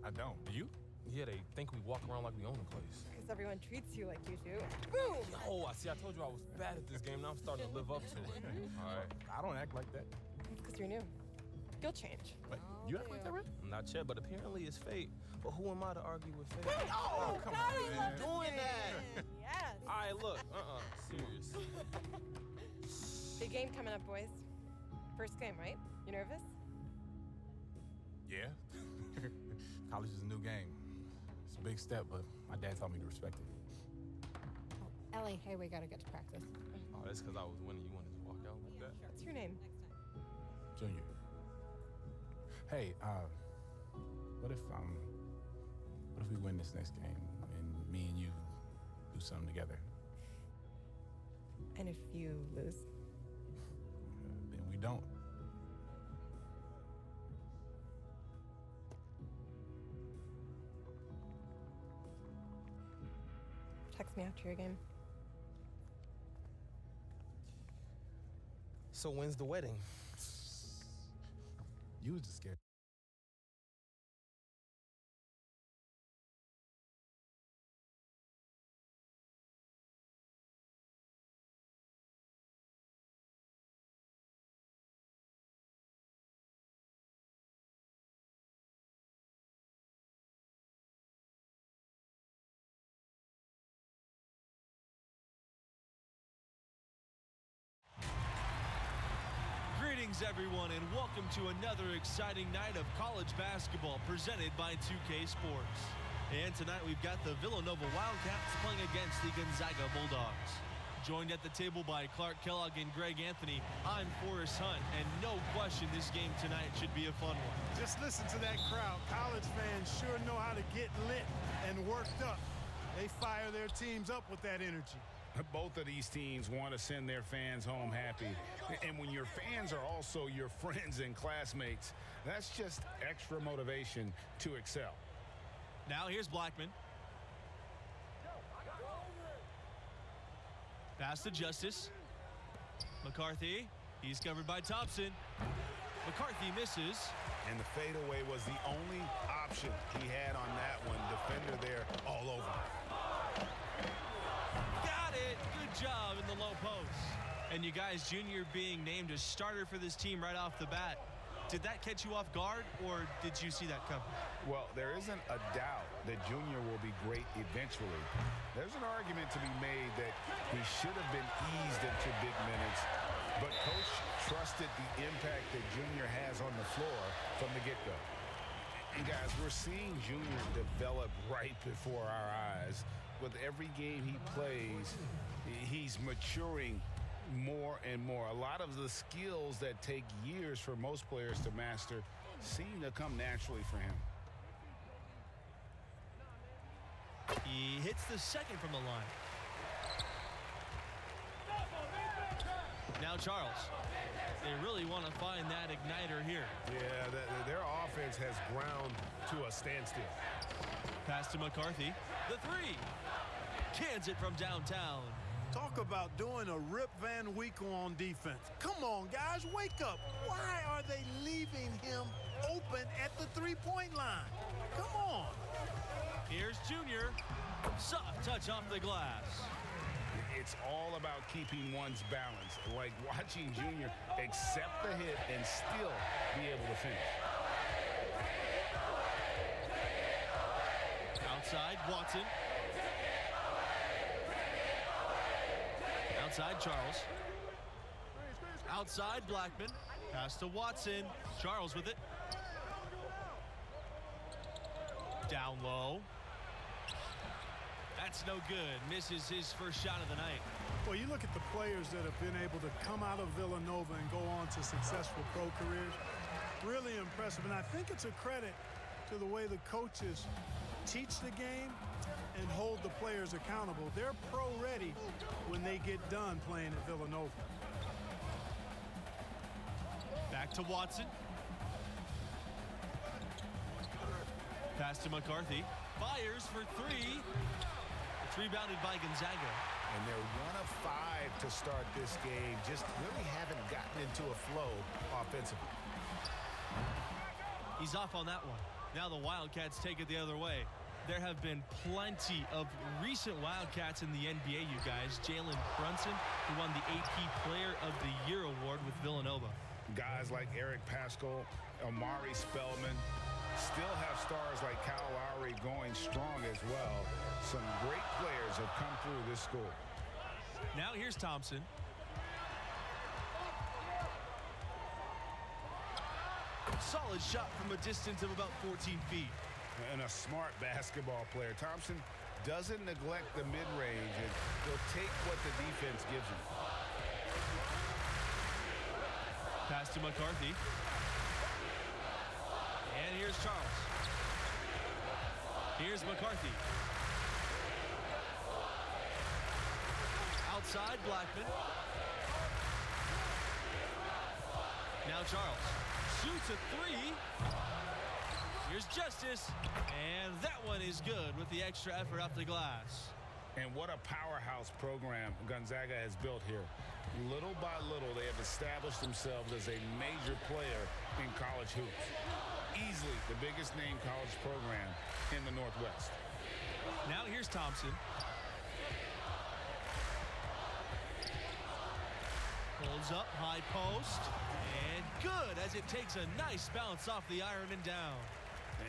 I don't. Do you? Yeah, they think we walk around like we own the place. Because everyone treats you like you do. Boom! Yo, I told you I was bad at this game. Now I'm starting to live up to it. All right. I don't act like that. It's because you're new. You'll change. Wait, you act like that, right? Not yet, but apparently it's fate. But who am I to argue with fate? Oh, come God, on, I man. love Doing this that. game. Yes. All right, look. Serious. Big game coming up, boys. First game, right? You nervous? Yeah. College is a new game. It's a big step, but my dad taught me to respect it. Oh, Ellie, hey, we gotta get to practice. Oh, that's because I was winning. You wanted to walk out like that? What's your name? Junior. Hey, what if we win this next game and me and you do something together? And if you lose? Then we don't. Text me after your game. So when's the wedding? You was just scared. Greetings, everyone, and welcome to another exciting night of college basketball presented by 2K Sports. And tonight we've got the Villanova Wildcats playing against the Gonzaga Bulldogs. Joined at the table by Clark Kellogg and Greg Anthony, I'm Forrest Hunt, and no question this game tonight should be a fun one. Just listen to that crowd. College fans sure know how to get lit and worked up. They fire their teams up with that energy. Both of these teams want to send their fans home happy. And when your fans are also your friends and classmates, that's just extra motivation to excel. Now here's Blackman. Pass to Justice. McCarthy. He's covered by Thompson. McCarthy misses. And the fadeaway was the only option he had on that one. Defender there all over. Good job in the low post. And you guys, Junior being named a starter for this team right off the bat. Did that catch you off guard, or did you see that coming? Well, there isn't a doubt that Junior will be great eventually. There's an argument to be made that he should have been eased into big minutes, but Coach trusted the impact that Junior has on the floor from the get-go. And guys, we're seeing Junior develop right before our eyes. With every game he plays, he's maturing more and more. A lot of the skills that take years for most players to master seem to come naturally for him. He hits the second from the line. Now Charles. They really want to find that igniter here. Yeah, their offense has ground to a standstill. Pass to McCarthy. The three. Cans it from downtown. Talk about doing a Rip Van Winkle on defense. Come on, guys, wake up. Why are they leaving him open at the three-point line? Come on. Here's Junior. Soft touch off the glass. It's all about keeping one's balance, like watching Junior accept the hit and still be able to finish. Outside, Watson. Outside, Charles. Outside, Blackman. Pass to Watson. Charles with it. Down low. That's no good. Misses his first shot of the night. Well, you look at the players that have been able to come out of Villanova and go on to successful pro careers. Really impressive. And I think it's a credit to the way the coaches teach the game and hold the players accountable. They're pro-ready when they get done playing at Villanova. Back to Watson. Pass to McCarthy. Fires for three. It's rebounded by Gonzaga. And they're 1 of 5 to start this game. Just really haven't gotten into a flow offensively. He's off on that one. Now the Wildcats take it the other way. There have been plenty of recent Wildcats in the NBA, you guys. Jalen Brunson, who won the AP Player of the Year award with Villanova. Guys like Eric Paschal, Amari Spellman, still have stars like Kyle Lowry going strong as well. Some great players have come through this school. Now here's Thompson. Solid shot from a distance of about 14 feet. And a smart basketball player. Thompson doesn't neglect the mid-range, and he'll take what the defense gives him. Pass to McCarthy. And here's Charles. Here's McCarthy. Outside, Blackman. Now Charles. Shoots a three. Here's Justice. And that one is good with the extra effort off the glass. And what a powerhouse program Gonzaga has built here. Little by little, they have established themselves as a major player in college hoops. Easily the biggest name college program in the Northwest. Now here's Thompson. Holds up, high post, and good as it takes a nice bounce off the iron and down.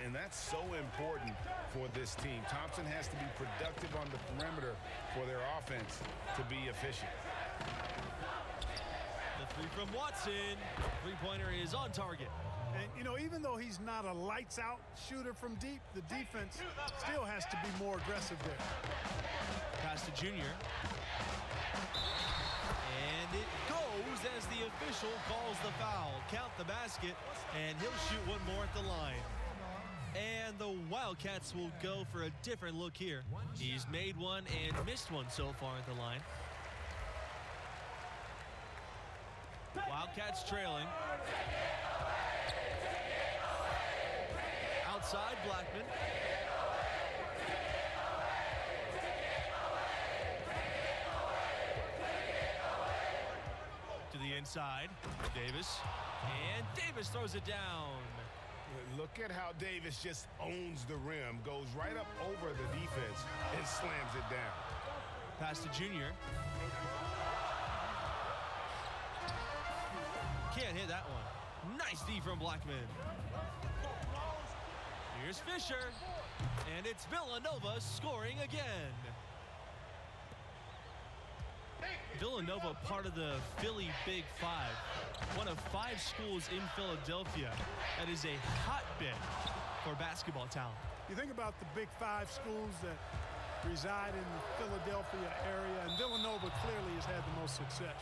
And that's so important for this team. Thompson has to be productive on the perimeter for their offense to be efficient. The three from Watson. Three-pointer is on target. And, you know, even though he's not a lights-out shooter from deep, the defense still has to be more aggressive there. Pass to Junior. And it goes as the official calls the foul. Count the basket, and he'll shoot one more at the line. And the Wildcats will go for a different look here. He's made one and missed one so far at the line. Wildcats trailing. Outside, Blackman. To the inside, Davis. And Davis throws it down. Look at how Davis just owns the rim, goes right up over the defense, and slams it down. Pass to Junior. Can't hit that one. Nice D from Blackman. Here's Fisher. And it's Villanova scoring again. Villanova, part of the Philly Big Five, one of 5 schools in Philadelphia that is a hotbed for basketball talent. You think about the Big Five schools that reside in the Philadelphia area, and Villanova clearly has had the most success.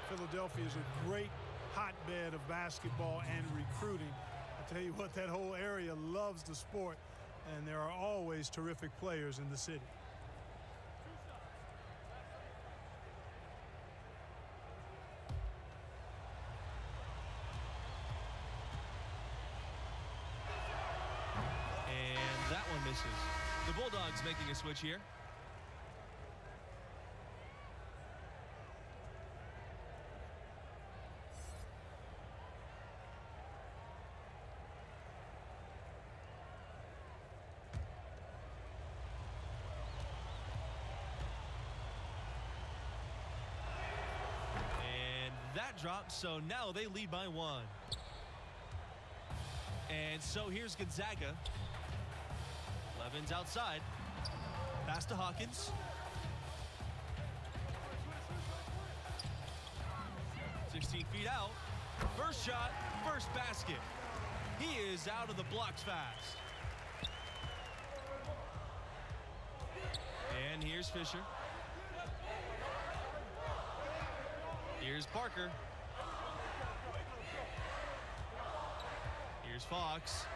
Philadelphia is a great hotbed of basketball and recruiting. I tell you what, that whole area loves the sport, and there are always terrific players in the city. Misses. The Bulldogs making a switch here. And that drops, so now they lead by 1. And so here's Gonzaga. Levin's outside. Pass to Hawkins. 16 feet out. First shot, first basket. He is out of the blocks fast. And here's Fisher. Here's Parker. Here's Fox.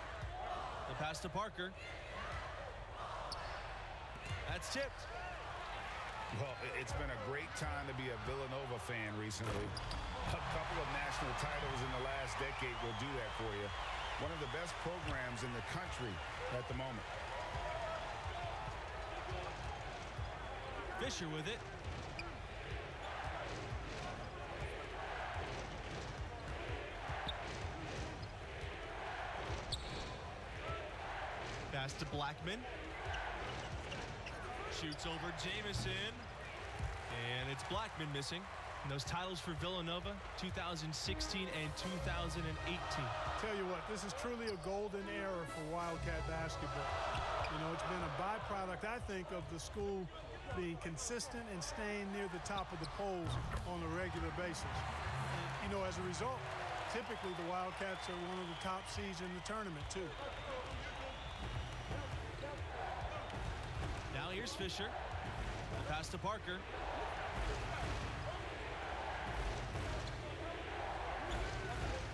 The pass to Parker. That's tipped. Well, it's been a great time to be a Villanova fan recently. A couple of national titles in the last decade will do that for you. One of the best programs in the country at the moment. Fisher with it. Pass to Blackman. Shoots over Jamison. And it's Blackman missing. And those titles for Villanova, 2016 and 2018. Tell you what, this is truly a golden era for Wildcat basketball. You know, it's been a byproduct, I think, of the school being consistent and staying near the top of the polls on a regular basis. And, you know, as a result, typically the Wildcats are one of the top seeds in the tournament, too. Now here's Fisher. The pass to Parker.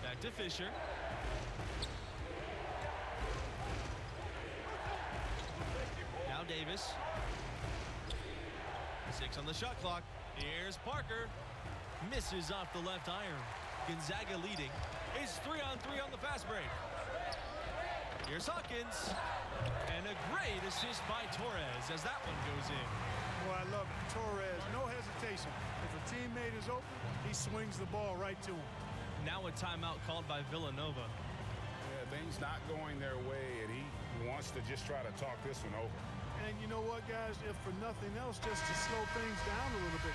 Back to Fisher. Now Davis. 6 on the shot clock. Here's Parker. Misses off the left iron. Gonzaga leading. It's 3-on-3 on the fast break. Here's Hawkins. And a great assist by Torres as that one goes in. Boy, I love it. Torres, no hesitation. If a teammate is open, he swings the ball right to him. Now a timeout called by Villanova. Yeah, things not going their way, and he wants to just try to talk this one over. And you know what, guys? If for nothing else, just to slow things down a little bit.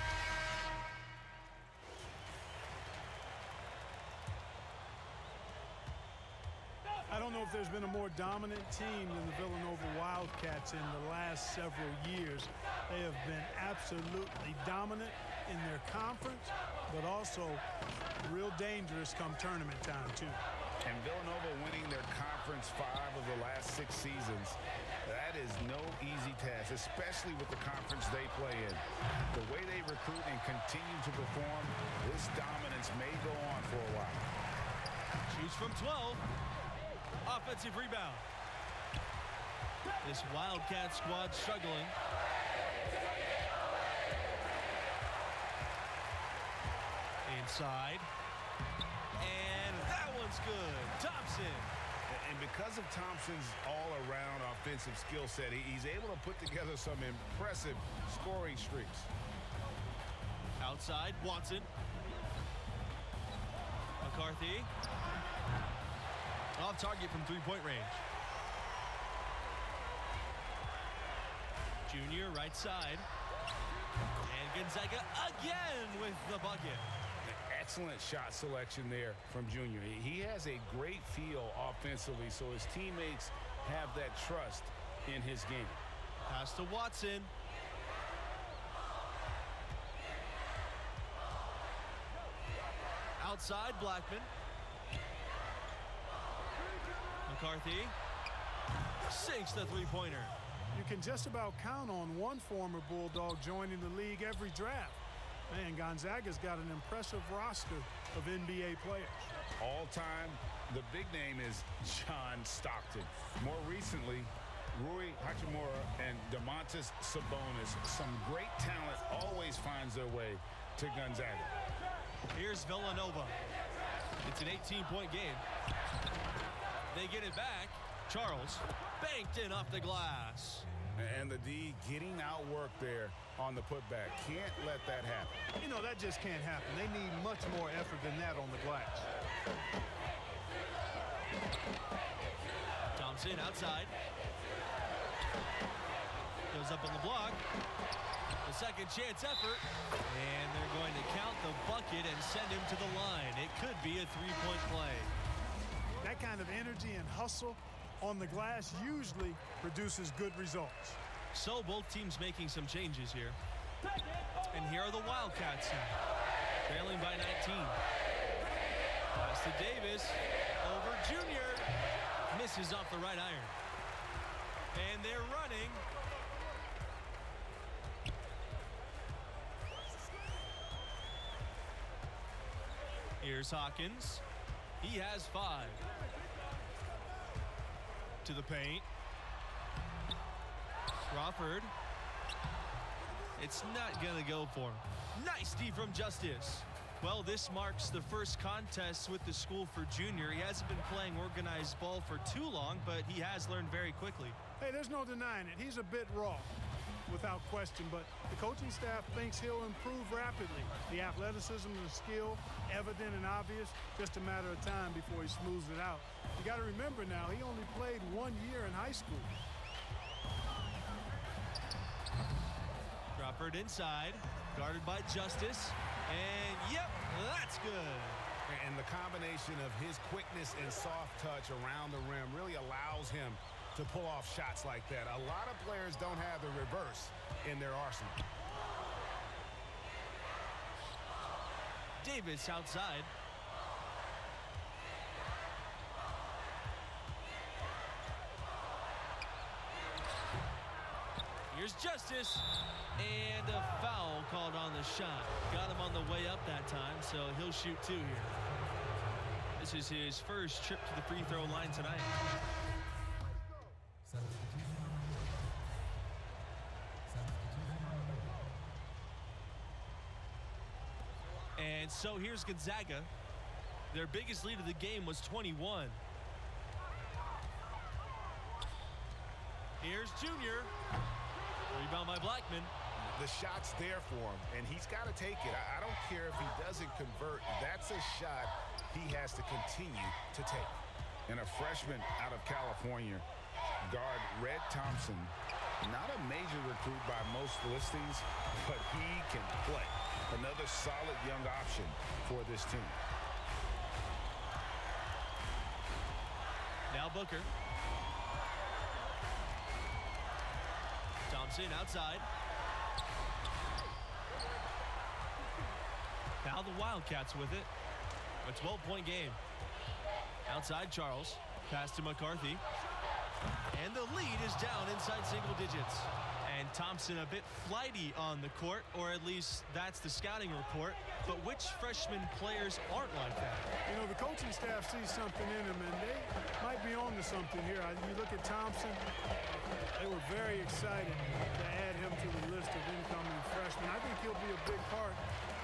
I don't know if there's been a more dominant team than the Villanova Wildcats in the last several years. They have been absolutely dominant in their conference, but also real dangerous come tournament time, too. And Villanova winning their conference 5 of the last 6 seasons, that is no easy task, especially with the conference they play in. The way they recruit and continue to perform, this dominance may go on for a while. Shoots from 12. Offensive rebound. This Wildcat squad struggling. Inside. And that one's good. Thompson. And because of Thompson's all-around offensive skill set, he's able to put together some impressive scoring streaks. Outside, Watson. McCarthy. Off target from three-point range. Junior, right side. And Gonzaga again with the bucket. Excellent shot selection there from Junior. He has a great feel offensively, so his teammates have that trust in his game. Pass to Watson. Outside, Blackman. McCarthy sinks the three-pointer. You can just about count on one former Bulldog joining the league every draft. Man, Gonzaga's got an impressive roster of NBA players. All time, the big name is John Stockton. More recently, Rui Hachimura and Domantas Sabonis. Some great talent always finds their way to Gonzaga. Here's Villanova. It's an 18-point game. They get it back. Charles banked in off the glass. And the D getting outworked there on the putback. Can't let that happen. You know, that just can't happen. They need much more effort than that on the glass. Thompson outside. Goes up on the block. The second chance effort. And they're going to count the bucket and send him to the line. It could be a three-point play. That kind of energy and hustle on the glass usually produces good results. So both teams making some changes here. And here are the Wildcats now, trailing by 19. Pass to Davis, over Junior. Misses off the right iron. And they're running. Here's Hawkins. He has 5. To the paint. Crawford. It's not going to go for him. Nice D from Justice. Well, this marks the first contest with the school for Junior. He hasn't been playing organized ball for too long, but he has learned very quickly. Hey, there's no denying it. He's a bit raw, without question, but the coaching staff thinks he'll improve rapidly. The athleticism and the skill, evident and obvious, just a matter of time before he smooths it out. You got to remember now, he only played 1 year in high school. Crawford inside, guarded by Justice, and yep, that's good. And the combination of his quickness and soft touch around the rim really allows him to pull off shots like that. A lot of players don't have the reverse in their arsenal. Davis outside. Here's Justice, and a foul called on the shot. Got him on the way up that time, so he'll shoot 2 here. This is his first trip to the free throw line tonight. And so here's Gonzaga. Their biggest lead of the game was 21. Here's Junior. Rebound by Blackman. The shot's there for him, and he's got to take it. I don't care if he doesn't convert. That's a shot he has to continue to take. And a freshman out of California, guard Red Thompson, not a major recruit by most listings, but he can play. Another solid young option for this team. Now Booker. Thompson outside. Now the Wildcats with it. A 12-point game. Outside Charles. Pass to McCarthy. And the lead is down inside single digits. And Thompson a bit flighty on the court, or at least that's the scouting report. But which freshman players aren't like that? You know, the coaching staff sees something in him, and they might be on to something here. You look at Thompson, they were very excited to add him to the list of incoming freshmen. I think he'll be a big part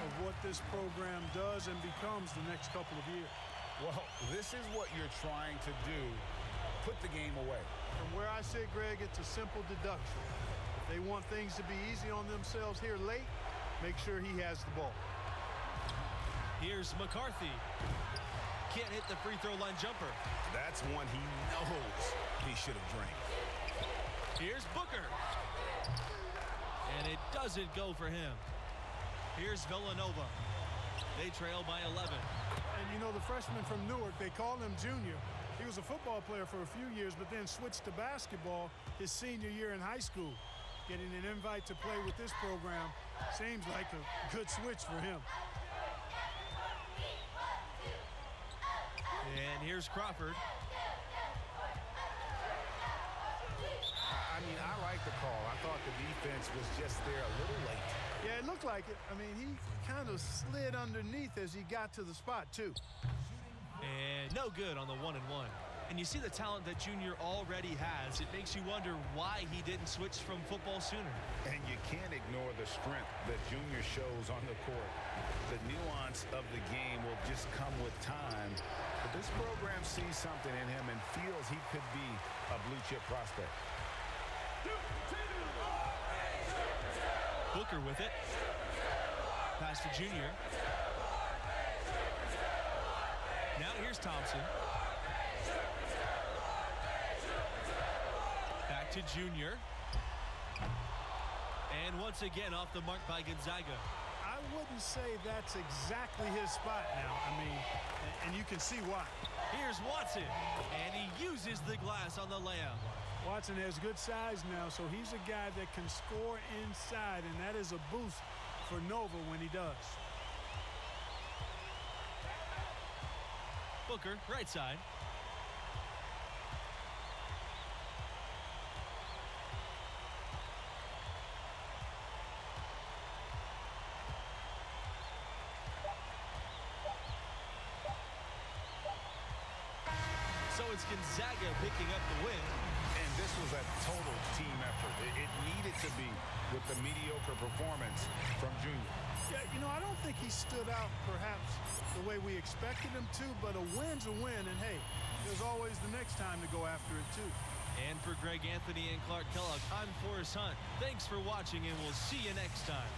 of what this program does and becomes the next couple of years. Well, this is what you're trying to do. Put the game away. From where I sit, Greg, it's a simple deduction. If they want things to be easy on themselves here late, make sure he has the ball. Here's McCarthy. Can't hit the free throw line jumper. That's one he knows he should have drained. Here's Booker. And it doesn't go for him. Here's Villanova. They trail by 11. And you know, the freshman from Newark, they call him Junior. He was a football player for a few years, but then switched to basketball his senior year in high school. Getting an invite to play with this program seems like a good switch for him. And here's Crawford. I mean, I like the call. I thought the defense was just there a little late. Yeah, it looked like it. I mean, he kind of slid underneath as he got to the spot, too. And no good on the 1-and-1. And you see the talent that Junior already has. It makes you wonder why he didn't switch from football sooner. And you can't ignore the strength that Junior shows on the court. The nuance of the game will just come with time. But this program sees something in him and feels he could be a blue-chip prospect. Booker with it. Pass to Junior. Now here's Thompson. Back to Junior. And once again off the mark by Gonzaga. I wouldn't say that's exactly his spot now. I mean, and you can see why. Here's Watson. And he uses the glass on the layup. Watson has good size now, so he's a guy that can score inside, and that is a boost for Nova when he does. Booker, right side. So it's Gonzaga picking up the win. And this was a total team effort. It needed to be with the mediocre performance from Junior. Yeah, you know, I don't think he stood out perhaps the way we expected him to, but a win's a win, and hey, there's always the next time to go after it too. And for Greg Anthony and Clark Kellogg, I'm Forrest Hunt. Thanks for watching, and we'll see you next time.